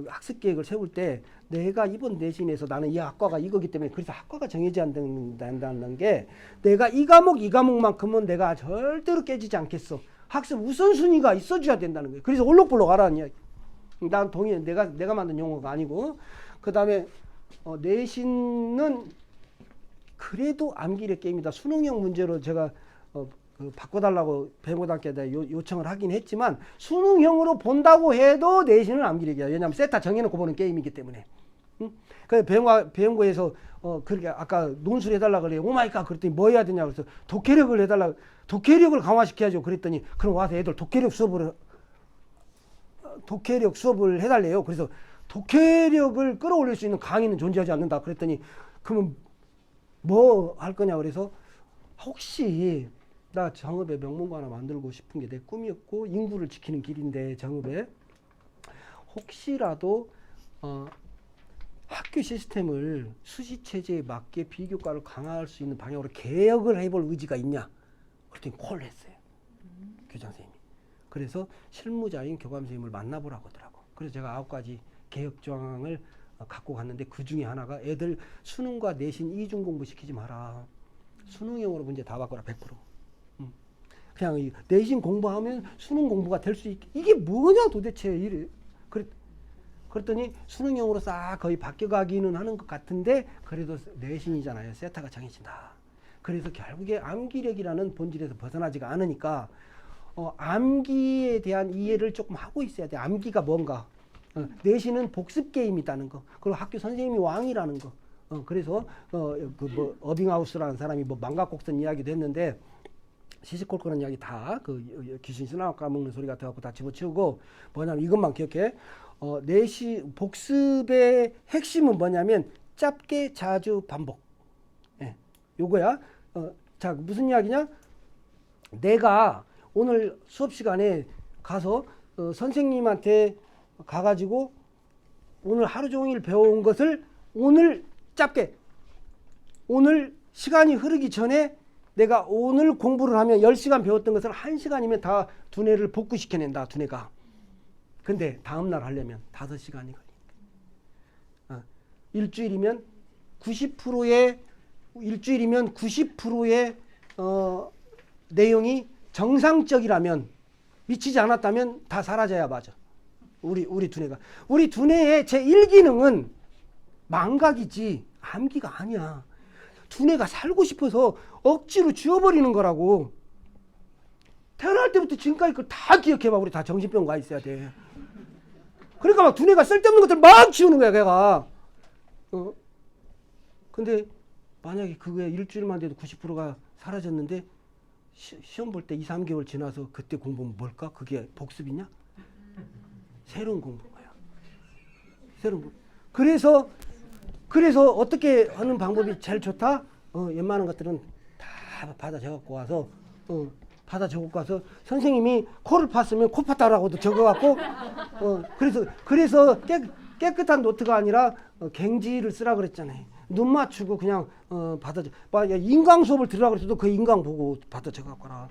[SPEAKER 1] 학습 계획을 세울 때 내가 이번 내신에서 나는 이 학과가 이거기 때문에 그래서 학과가 정해져야 된다는 게 내가 이 과목만큼은 내가 절대로 깨지지 않겠어. 학습 우선순위가 있어줘야 된다는 거예요. 그래서 올록볼록 하라는 이야기. 난 동의해. 내가 만든 용어가 아니고. 그 다음에 내신은 그래도 암기력 게임이다. 수능형 문제로 제가 바꿔달라고 배고단계에다 요청을 하긴 했지만 수능형으로 본다고 해도 내신은 암기력이야. 왜냐하면 세타 정해놓고 보는 게임이기 때문에. 그래서 배움고에서 그렇게 아까 논술 해달라 그래. 오마이갓 그랬더니 뭐 해야 되냐 그래서 독해력을 해달라. 독해력을 강화시켜야죠. 그랬더니 그럼 와서 애들 독해력 수업을 해달래요. 그래서 독해력을 끌어올릴 수 있는 강의는 존재하지 않는다. 그랬더니 그러면 뭐 할 거냐 그래서 혹시 나 정읍에 명문고 하나 만들고 싶은 게 내 꿈이었고 인구를 지키는 길인데 정읍에 혹시라도 학교 시스템을 수시체제에 맞게 비교과를 강화할 수 있는 방향으로 개혁을 해볼 의지가 있냐? 그랬더니 콜을 했어요. 교장 선생님이. 그래서 실무자인 교감 선생님을 만나보라고 하더라고. 그래서 제가 9가지 개혁 조항을 갖고 갔는데 그 중에 하나가 애들 수능과 내신 이중 공부 시키지 마라. 수능형으로 문제 다 바꿔라 100%. 그냥 내신 공부하면 수능 공부가 될 수 있게 이게 뭐냐 도대체 이래. 그랬더니 수능형으로 싹 거의 바뀌어가기는 하는 것 같은데 그래도 내신이잖아요. 세타가 정해진다. 그래서 결국에 암기력이라는 본질에서 벗어나지가 않으니까 암기에 대한 이해를 조금 하고 있어야 돼. 암기가 뭔가. 내신은 복습 게임이라는 거. 그리고 학교 선생님이 왕이라는 거. 그래서 뭐 어빙하우스라는 사람이 뭐 망각곡선 이야기도 했는데 시시콜콜한 이야기 다 그 귀신 신화학 까먹는 소리 같아갖고 다 집어치우고 뭐냐면 이것만 기억해. 복습의 핵심은 뭐냐면 짧게 자주 반복. 예, 요거야. 자 무슨 이야기냐? 내가 오늘 수업 시간에 가서 선생님한테 가가지고 오늘 하루 종일 배워온 것을 오늘 짧게 오늘 시간이 흐르기 전에 내가 오늘 공부를 하면 10시간 배웠던 것을 1시간이면 다 두뇌를 복구시켜낸다. 두뇌가. 근데 다음날 하려면 5시간이 걸리니까. 일주일이면 90%의 내용이 정상적이라면 미치지 않았다면 다 사라져야 맞아. 우리 두뇌가. 우리 두뇌의 제1기능은 망각이지 암기가 아니야. 두뇌가 살고 싶어서 억지로 지워버리는 거라고. 태어날 때부터 지금까지 그걸 다 기억해봐. 우리 다 정신병 가 있어야 돼. 그러니까 막 두뇌가 쓸데없는 것들 막 지우는 거야, 걔가. 근데 만약에 그게 일주일만 돼도 90%가 사라졌는데 시험 볼 때 2, 3개월 지나서 그때 공부는 뭘까? 그게 복습이냐? 새로운 공부인 거야. 새로운 공부. 그래서 어떻게 하는 방법이 제일 좋다? 웬만한 것들은 다 받아 적어갖고 와서 선생님이 코를 팠으면 코 팠다라고도 적어갖고 그래서 깨끗한 노트가 아니라 갱지를 쓰라 그랬잖아요. 눈 맞추고 그냥 받아 적. 인강 수업을 들으라고 그랬어도 그 인강 보고 받아 적어갖고 라.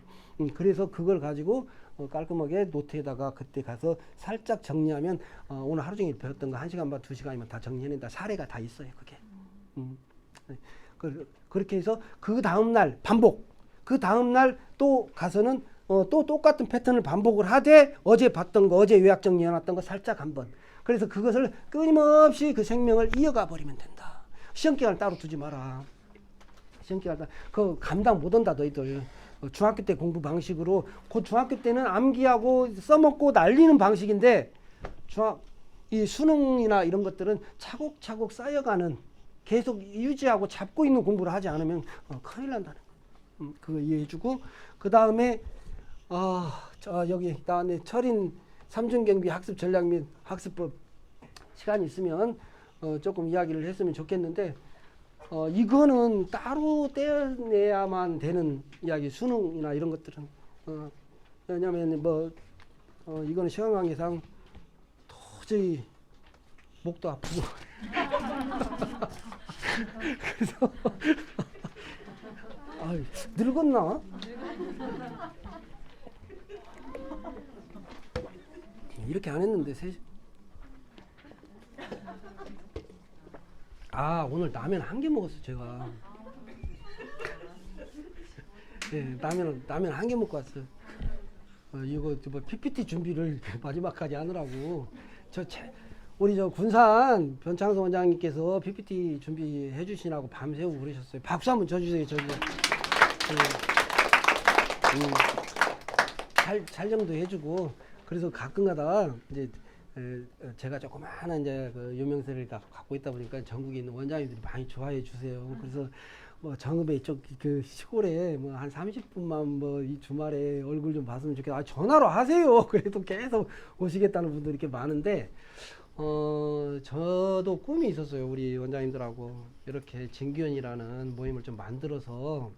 [SPEAKER 1] 그래서 그걸 가지고 깔끔하게 노트에다가 그때 가서 살짝 정리하면 오늘 하루 종일 배웠던 거 1시간 반 2시간이면 다 정리해낸다. 사례가 다 있어요. 그게. 그렇게 해서 그 다음날 반복. 그 다음날 또 가서는 또 똑같은 패턴을 반복을 하되 어제 봤던 거 어제 요약 정리해놨던 거 살짝 한번. 그래서 그것을 끊임없이 그 생명을 이어가 버리면 된다. 시험기간을 따로 두지 마라. 시험기간 그 감당 못한다 너희들. 중학교 때 공부 방식으로 그 중학교 때는 암기하고 써먹고 날리는 방식인데 이 수능이나 이런 것들은 차곡차곡 쌓여가는 계속 유지하고 잡고 있는 공부를 하지 않으면 큰일 난다는 거. 그거 이해해주고 그 다음에 여기 다음에 철인 삼중경비 학습 전략 및 학습법 시간이 있으면 조금 이야기를 했으면 좋겠는데 이거는 따로 떼어내야만 되는 이야기. 수능이나 이런 것들은 왜냐하면 이거는 시간 관계상 도저히 목도 아프고 그래서 늙었나? 이렇게 안 했는데 오늘 라면 1개 먹었어 제가. 네, 라면 1개 먹고 왔어. 이거 PPT 준비를 마지막까지 하느라고 우리 군산 변창성 원장님께서 PPT 준비해 주시라고 밤새우고 그러셨어요. 박수 한번 쳐주세요. 촬영도 해주고 그래서 가끔가다 이제 제가 조그마한 이제 그 유명세를 갖고 있다 보니까 전국에 있는 원장님들이 많이 좋아해 주세요. 그래서 정읍에 이쪽 그 시골에 한 30분만 이 주말에 얼굴 좀 봤으면 좋겠다. 전화로 하세요. 그래도 계속 오시겠다는 분들이 이렇게 많은데 저도 꿈이 있었어요. 우리 원장님들하고 이렇게 진기원이라는 모임을 좀 만들어서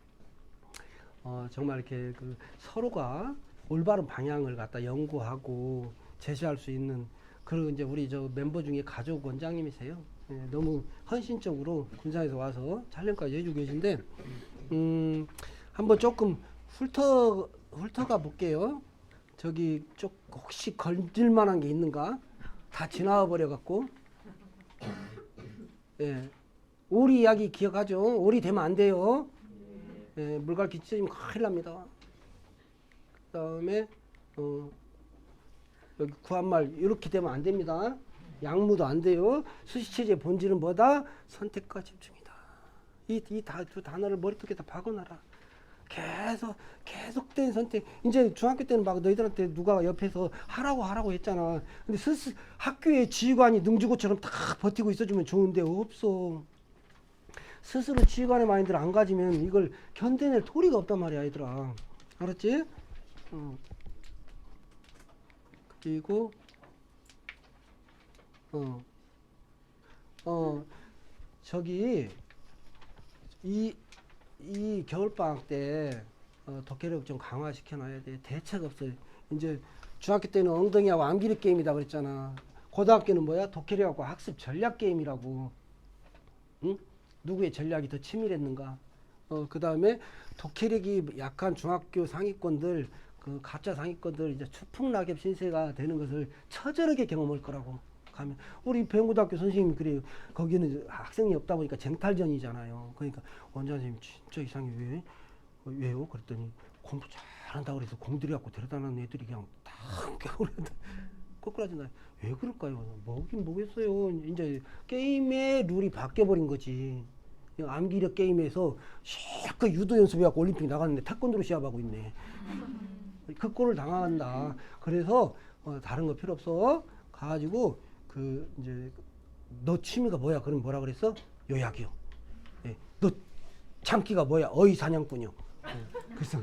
[SPEAKER 1] 정말 이렇게 그 서로가 올바른 방향을 갖다 연구하고 제시할 수 있는 그리고 이제 우리 저 멤버 중에 가족 원장님이세요. 너무 헌신적으로 군산에서 와서 촬영까지 해주고 계신데 한번 조금 훑어가 볼게요. 저기 혹시 걸릴만한 게 있는가? 다 지나와 버려 갖고. 오리 이야기 기억하죠? 오리 되면 안 돼요. 물갈퀴 찢어지면 큰일 납니다. 그 다음에 여기 구한말 이렇게 되면 안 됩니다. 양무도 안 돼요. 수시체제 본질은 뭐다? 선택과 집중이다. 이 두 단어를 머리속에다 박아놔라. 계속된 선택. 이제 중학교 때는 막 너희들한테 누가 옆에서 하라고 했잖아. 근데 학교의 지휘관이 능주고처럼 다 버티고 있어주면 좋은데 없어. 스스로 지휘관의 마인드를 안 가지면 이걸 견뎌낼 도리가 없단 말이야, 얘들아. 알았지? 그리고 저기 이 겨울방학 때 독해력 좀 강화시켜 놔야 돼. 대책 없어요. 이제 중학교 때는 엉덩이하고 암기력 게임이다 그랬잖아. 고등학교는 뭐야? 독해력하고 학습 전략 게임이라고. 응? 누구의 전략이 더 치밀했는가? 그 다음에 독해력이 약한 중학교 상위권들, 그 가짜 상위권들 이제 추풍낙엽 신세가 되는 것을 처절하게 경험할 거라고. 가면 우리 배영고등학교 선생님이 그래요. 거기는 학생이 없다 보니까 쟁탈전이잖아요. 그러니까 원장 선생님 진짜 이상해. 왜요? 그랬더니 공부 잘한다고 그래서 공들이 갖고 데려다 놓은 애들이 그냥 다 거꾸라진다. 왜 그럴까요? 뭐긴 뭐겠어요. 이제 게임의 룰이 바뀌어버린 거지. 암기력 게임에서 실컷 유도 연습해갖고 올림픽 나갔는데 태권도로 시합하고 있네. 그 꼴을 당한다. 그래서 다른 거 필요 없어. 가가지고 그 이제 너 취미가 뭐야? 그럼 뭐라 그랬어? 요약이요. 예. 너 장기가 뭐야? 어휘 사냥꾼이요. 예. 그래서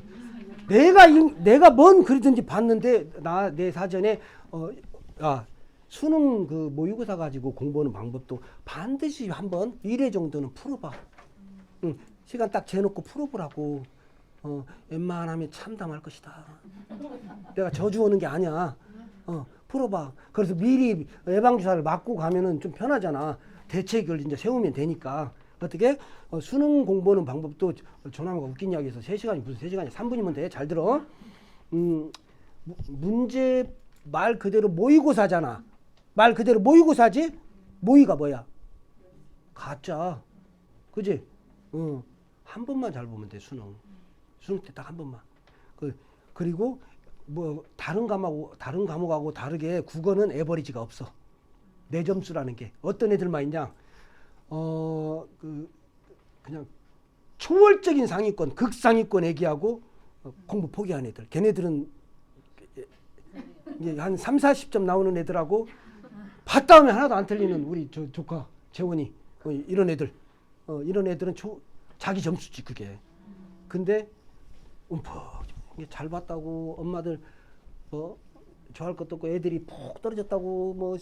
[SPEAKER 1] 내가 뭔 글이든지 봤는데 내 사전에 수능 그 모의고사 가지고 공부하는 방법도 반드시 한번 1회 정도는 풀어봐. 시간 딱 재놓고 풀어보라고. 웬만하면 참담할 것이다. 내가 저주 오는 게 아니야. 풀어봐. 그래서 미리 예방주사를 맞고 가면은 좀 편하잖아. 대책을 이제 세우면 되니까. 어떻게? 수능 공부하는 방법도 조나무가 웃긴 이야기해서 3시간이 무슨 3시간이 3분이면 돼. 잘 들어. 문제 말 그대로 모의고사잖아. 말 그대로 모의고사지? 모의가 뭐야? 가짜. 그지? 한 번만 잘 보면 돼, 수능. 수능 때 딱 한 번만. 그리고 뭐 다른 과목하고 다르게 국어는 에버리지가 없어. 내 점수라는 게 어떤 애들만 있냐? 그냥 초월적인 상위권, 극상위권 애기하고 공부 포기한 애들. 걔네들은 이제 한 3, 40점 나오는 애들하고 봤다 하면 하나도 안 틀리는 우리 조카 재원이 이런 애들. 이런 애들은 자기 점수지 그게. 근데 움푹 잘 봤다고 엄마들 좋아할 것도 없고 애들이 푹 떨어졌다고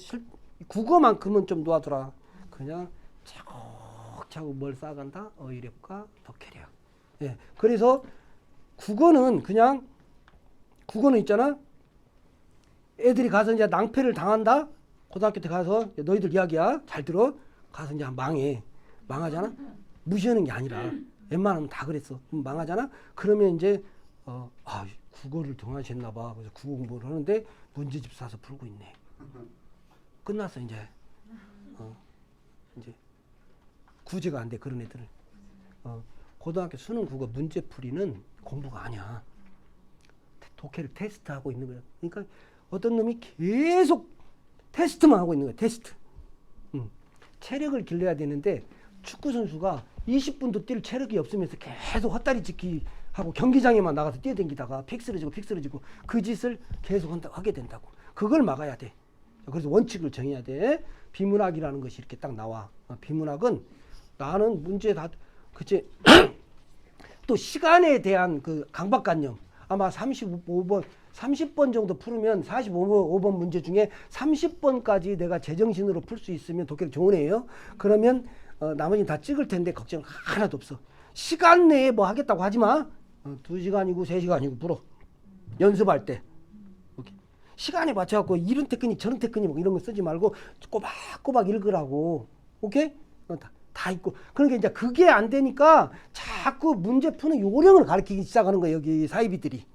[SPEAKER 1] 국어만큼은 좀 놓아두라. 그냥 차곡차곡 뭘 쌓아간다. 어휘력과 독해력. 예. 그래서 국어는 있잖아. 애들이 가서 이제 낭패를 당한다. 고등학교 때 가서 너희들 이야기야. 잘 들어. 가서 이제 망하잖아. 무시하는 게 아니라 웬만하면 다 그랬어. 망하잖아. 그러면 이제 국어를 등한시했나 봐. 그래서 국어 공부를 하는데 문제집 사서 풀고 있네. 끝났어 이제. 이제 구제가 안 돼 그런 애들은. 고등학교 수능 국어 문제풀이는 공부가 아니야. 독해를 테스트하고 있는 거야. 그러니까 어떤 놈이 계속 테스트만 하고 있는 거야. 테스트. 체력을 길러야 되는데 축구 선수가 20분도 뛸 체력이 없으면서 계속 헛다리 짚기 하고 경기장에만 나가서 뛰어댕기다가 픽 쓰러지고 그 짓을 계속 하게 된다고. 그걸 막아야 돼. 그래서 원칙을 정해야 돼. 비문학이라는 것이 이렇게 딱 나와. 비문학은 나는 문제 다 그치. 또 시간에 대한 그 강박관념. 아마 30번 정도 풀으면 45번 문제 중에 30번까지 내가 제정신으로 풀 수 있으면 독해력 좋은 애예요. 그러면 나머지는 다 찍을 텐데 걱정 하나도 없어. 시간 내에 뭐 하겠다고 하지 마. 2시간이고 3시간이고 풀어. 연습할 때. 오케이. 시간에 맞춰갖고 이런 테크닉 저런 테크닉 이런 거 쓰지 말고 꼬박꼬박 읽으라고. 오케이? 다 있고. 그러니까 이제 그게 안 되니까 자꾸 문제 푸는 요령을 가르치기 시작하는 거예요. 여기 사이비들이.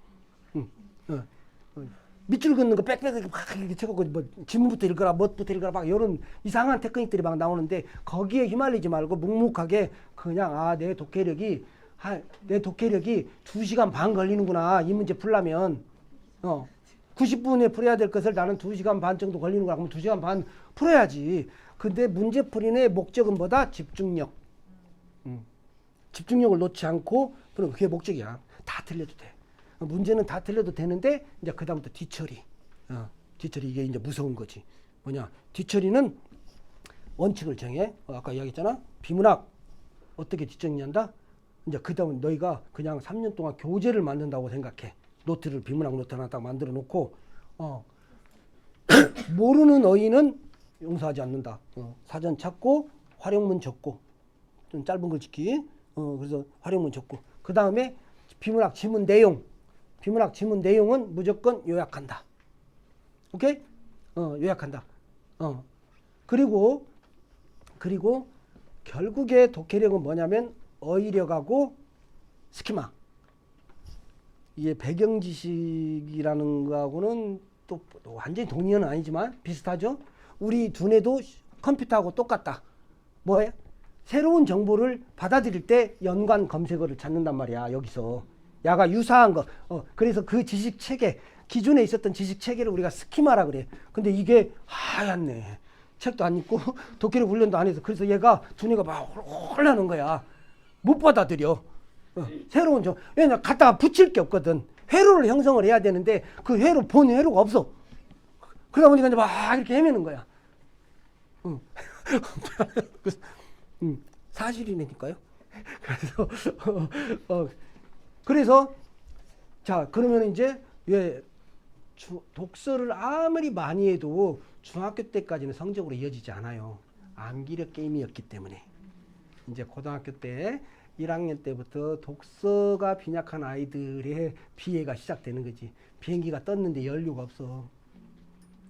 [SPEAKER 1] 밑줄 긋는 거 빽빽하게 막 이렇게 쳐갖고 뭐 지문부터 읽어라 뭐부터 읽어라 막 이런 이상한 테크닉들이 막 나오는데 거기에 휘말리지 말고 묵묵하게 그냥 내 독해력이 2시간 반 걸리는구나. 이 문제 풀려면 90분에 풀어야 될 것을 나는 2시간 반 정도 걸리는구나. 그럼 2시간 반 풀어야지. 근데 문제풀이의 목적은 뭐다? 집중력. 집중력을 놓지 않고 그게 목적이야. 다 틀려도 돼. 문제는 다 틀려도 되는데 이제 그다음부터 뒤처리. 뒤처리 이게 이제 무서운 거지. 뭐냐? 뒤처리는 원칙을 정해. 아까 이야기했잖아. 비문학 어떻게 뒤처리한다? 이제 그다음 너희가 그냥 3년 동안 교재를 만든다고 생각해. 노트를 비문학 노트 하나 딱 만들어 놓고 모르는 어휘는 용서하지 않는다. 사전 찾고 활용문 적고 좀 짧은 글 짓기. 그래서 활용문 적고 그 다음에
[SPEAKER 3] 비문학 지문 내용은 무조건 요약한다. 오케이? 요약한다. 그리고 결국에 독해력은 뭐냐면 어휘력하고 스키마. 이게 배경 지식이라는 거하고는 또 완전히 동의어는 아니지만 비슷하죠. 우리 두뇌도 컴퓨터하고 똑같다. 뭐예요? 새로운 정보를 받아들일 때 연관 검색어를 찾는단 말이야. 여기서 야가 유사한 거. 그래서 그 지식 체계, 기존에 있었던 지식 체계를 우리가 스키마라 그래. 근데 이게 하얗네. 책도 안 읽고 독해력 훈련도 안 해서 그래서 얘가 두뇌가 막 혼란한 거야. 못 받아들여. 새로운 왜냐 갖다가 붙일 게 없거든. 회로를 형성을 해야 되는데 그 회로 본 회로가 없어. 그러다 보니까 이제 막 이렇게 헤매는 거야. 사실이니까요. 그래서 자 그러면 이제 독서를 아무리 많이 해도 중학교 때까지는 성적으로 이어지지 않아요. 암기력 게임이었기 때문에. 이제 고등학교 때 1학년 때부터 독서가 빈약한 아이들의 비애가 시작되는 거지. 비행기가 떴는데 연료가 없어.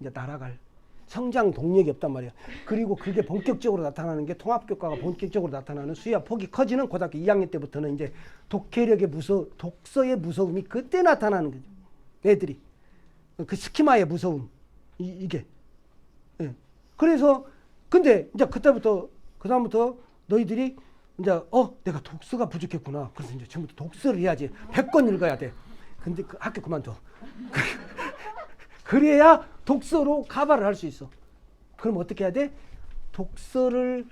[SPEAKER 3] 이제 날아갈. 성장 동력이 없단 말이야. 그리고 그게 본격적으로 나타나는 게 통합교과가 본격적으로 나타나는 수야 폭이 커지는 고등학교 2학년 때부터는 이제 독서의 무서움이 그때 나타나는 거죠. 애들이. 그 스키마의 무서움. 이게. 예. 그래서 근데 이제 그다음부터 너희들이 이제 내가 독서가 부족했구나. 그래서 이제 전부터 독서를 해야지. 100권 읽어야 돼. 근데 그 학교 그만둬. 그래야 독서로 카바를 할 수 있어. 그럼 어떻게 해야 돼? 독서를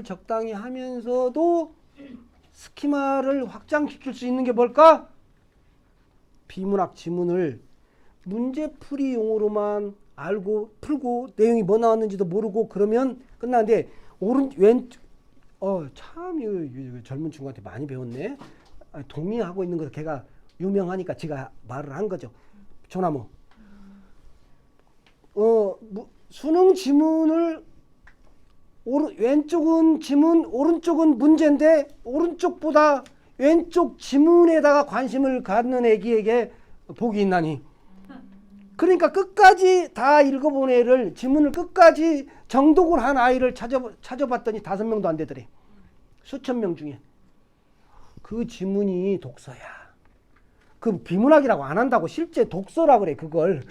[SPEAKER 3] 적당히 하면서도 스키마를 확장시킬 수 있는 게 뭘까? 비문학 지문을 문제풀이 용어로만 알고 풀고 내용이 뭐 나왔는지도 모르고 그러면 끝나는데 참 젊은 친구한테 많이 배웠네. 동의하고 있는 거 걔가 유명하니까 제가 말을 한 거죠. 조나무. 수능 지문을 왼쪽은 지문, 오른쪽은 문제인데 오른쪽보다 왼쪽 지문에다가 관심을 갖는 애기에게 복이 있나니. 그러니까 끝까지 다 읽어본 애를 지문을 끝까지 정독을 한 아이를 찾아봤더니 5명도 안 되더래. 수천 명 중에. 그 지문이 독서야. 그 비문학이라고 안 한다고 실제 독서라 그래. 그걸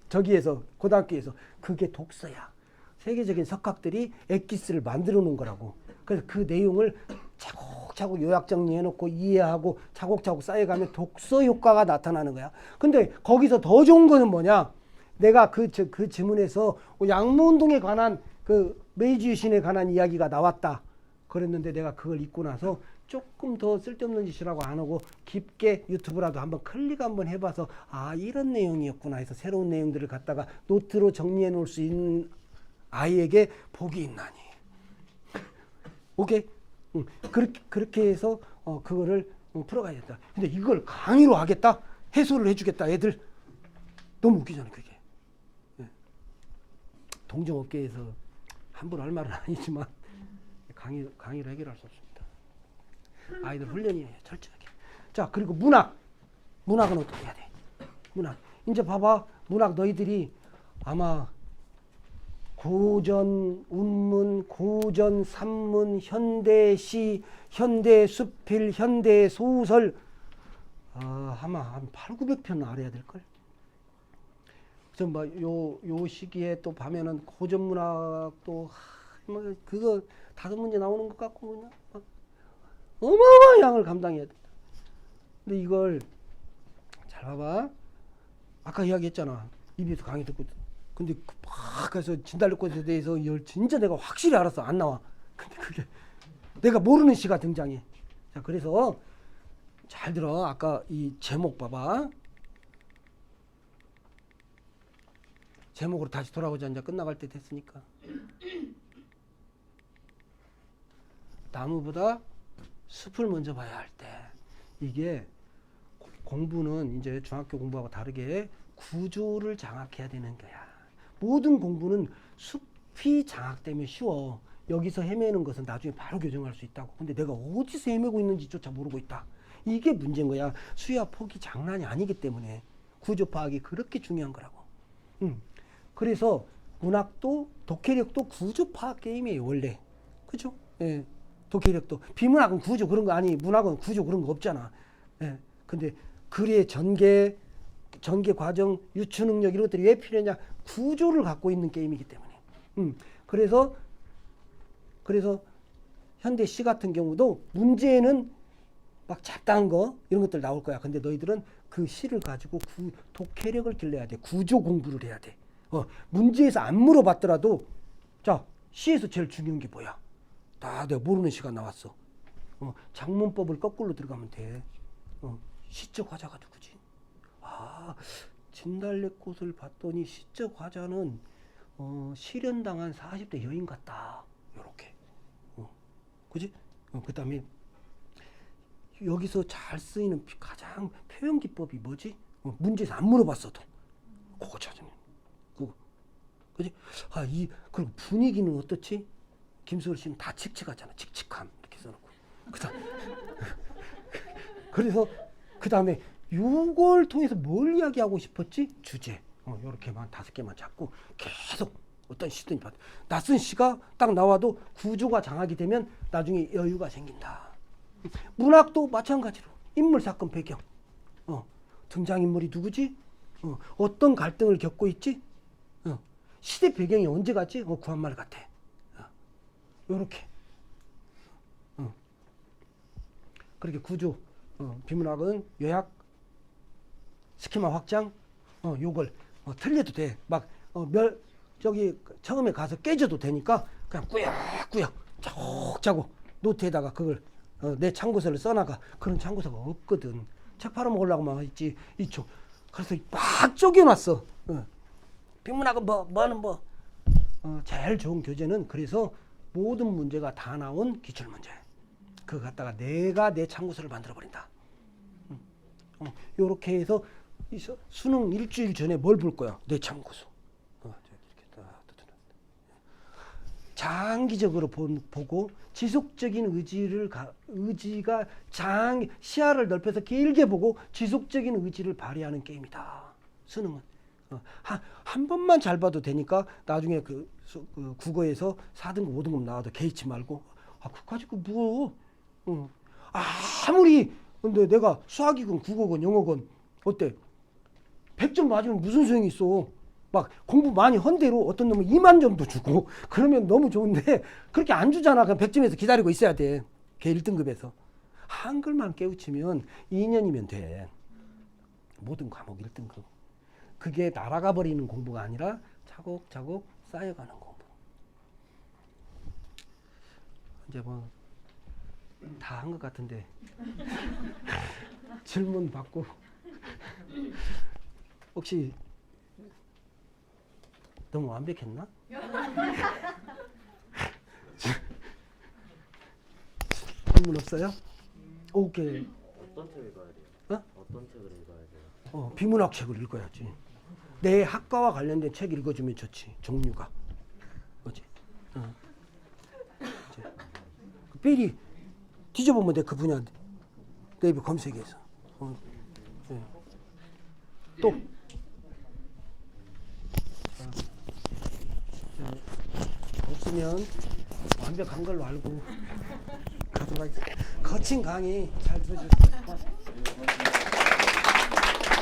[SPEAKER 3] 저기에서 고등학교에서 그게 독서야. 세계적인 석학들이 엑기스를 만들어 놓은 거라고. 그래서 그 내용을 차곡차곡 요약 정리해놓고 이해하고 차곡차곡 쌓여가면 독서 효과가 나타나는 거야. 근데 거기서 더 좋은 거는 뭐냐? 내가 그 지문에서 양모운동에 관한 그 메이지 유신에 관한 이야기가 나왔다. 그랬는데 내가 그걸 읽고 나서 조금 더 쓸데없는 짓이라고 안 하고 깊게 유튜브라도 한번 클릭 한번 해봐서 이런 내용이었구나 해서 새로운 내용들을 갖다가 노트로 정리해 놓을 수 있는 아이에게 복이 있나니. 오케이? 그렇게 해서 그거를 풀어가야겠다. 근데 이걸 강의로 하겠다? 해소를 해주겠다. 애들 너무 웃기잖아 그게. 동종업계에서 함부로 할 말은 아니지만 강의로 해결할 수 없습니다. 아이들 훈련이 철저하게. 자 그리고 문학은 어떻게 해야 돼? 문학 이제 봐봐. 문학 너희들이 아마 고전 운문, 고전 산문, 현대시, 현대수필, 현대소설 아마 한 800~900편 알아야 될걸. 그래서 요 시기에 또 보면은 고전 문학도 그거 5문제 나오는 것 같고 그냥 막 어마어마한 양을 감당해야 돼. 근데 이걸 잘 봐봐. 아까 이야기했잖아. EBS 강의 듣고. 근데 막 해서 진달래꽃에 대해서 진짜 내가 확실히 알았어. 안 나와. 근데 그게 내가 모르는 시가 등장해. 자 그래서 잘 들어. 아까 이 제목 봐봐. 제목으로 다시 돌아오자. 이제 끝나갈 때 됐으니까. 나무보다 숲을 먼저 봐야 할 때. 이게 공부는 이제 중학교 공부하고 다르게 구조를 장악해야 되는 거야. 모든 공부는 숲이 장악되면 쉬워. 여기서 헤매는 것은 나중에 바로 교정할 수 있다고. 근데 내가 어디서 헤매고 있는지조차 모르고 있다. 이게 문제인 거야. 수야 폭이 장난이 아니기 때문에 구조 파악이 그렇게 중요한 거라고. 그래서 문학도 독해력도 구조 파악 게임이에요 원래. 그죠? 예. 독해력도 비문학은 구조 그런 거 아니, 문학은 구조 그런 거 없잖아. 예. 근데 글의 전개 과정, 유추 능력 이런 것들이 왜 필요하냐? 구조를 갖고 있는 게임이기 때문에. 그래서 현대 시 같은 경우도 문제는 막 잡다한 거 이런 것들 나올 거야. 근데 너희들은 그 시를 가지고 독해력을 길러야 돼. 구조 공부를 해야 돼. 문제에서 안 물어봤더라도 자, 시에서 제일 중요한 게 뭐야? 다 내가 모르는 시가 나왔어. 장문법을 거꾸로 들어가면 돼. 시적 화자가 누구지? 아, 진달래꽃을 봤더니 시적 화자는 실현당한 40대 여인 같다. 요렇게. 그지? 그 다음에 여기서 잘 쓰이는 가장 표현 기법이 뭐지? 문제에서 안 물어봤어도 그거 찾으면 그거. 그지? 그리고 분위기는 어떻지? 김소월 씨는 다 칙칙하잖아. 칙칙함 이렇게 써놓고. 그래서 그 다음에 이걸 통해서 뭘 이야기하고 싶었지? 주제. 요렇게만 5개만 잡고 계속 어떤 시든 낯선 시가 딱 나와도 구조가 장악이 되면 나중에 여유가 생긴다. 문학도 마찬가지로 인물, 사건, 배경. 등장인물이 누구지? 어떤 갈등을 겪고 있지? 시대 배경이 언제 갔지? 구한말 같아. 요렇게. 그렇게 구조. 비문학은 요약, 스키마 확장, 요걸 틀려도 돼. 막 저기 처음에 가서 깨져도 되니까 그냥 꾸역꾸역 차곡차곡 노트에다가 그걸 내 참고서를 써나가. 그런 참고서가 없거든. 책 팔아먹으려고 막 있지. 이쪽. 그래서 막 쪼개놨어. 비문학은 뭐는 제일 좋은 교재는 그래서 모든 문제가 다 나온 기출문제. 그거 갖다가 내가 내 참고서를 만들어버린다. 요렇게 해서 수능 일주일 전에 뭘 볼 거야? 내 참고서. 장기적으로 보고 지속적인 의지가 시야를 넓혀서 길게 보고 지속적인 의지를 발휘하는 게임이다. 수능은 한 번만 잘 봐도 되니까 나중에 그 국어에서 4등급 5등급 나와도 개의치 말고 그까짓 거 뭐 아무리 근데 내가 수학이건 국어건 영어건 어때 100점 맞으면 무슨 소용이 있어. 막 공부 많이 한 대로 어떤 놈은 2만 점도 주고 그러면 너무 좋은데 그렇게 안 주잖아. 그냥 100점에서 기다리고 있어야 돼. 걔 1등급에서. 한글만 깨우치면 2년이면 돼. 모든 과목 1등급. 그게 날아가 버리는 공부가 아니라 차곡차곡 쌓여가는 공부. 이제 뭐 다 한 것 같은데 질문 받고 혹시 너무 완벽했나? 질문 없어요? 오케이.
[SPEAKER 4] 어떤 책을 읽어야 돼요? 어떤 책을 읽어야 돼요?
[SPEAKER 3] 비문학 책을 읽어야지. 내 학과와 관련된 책 읽어주면 좋지. 종류가. 그렇지? 삐리 뒤져보면 돼. 그 분야 네이버 검색해서. 또 없으면 완벽한 걸로 알고 가도록 하겠습니다. 거친 강의 잘 들어주세요.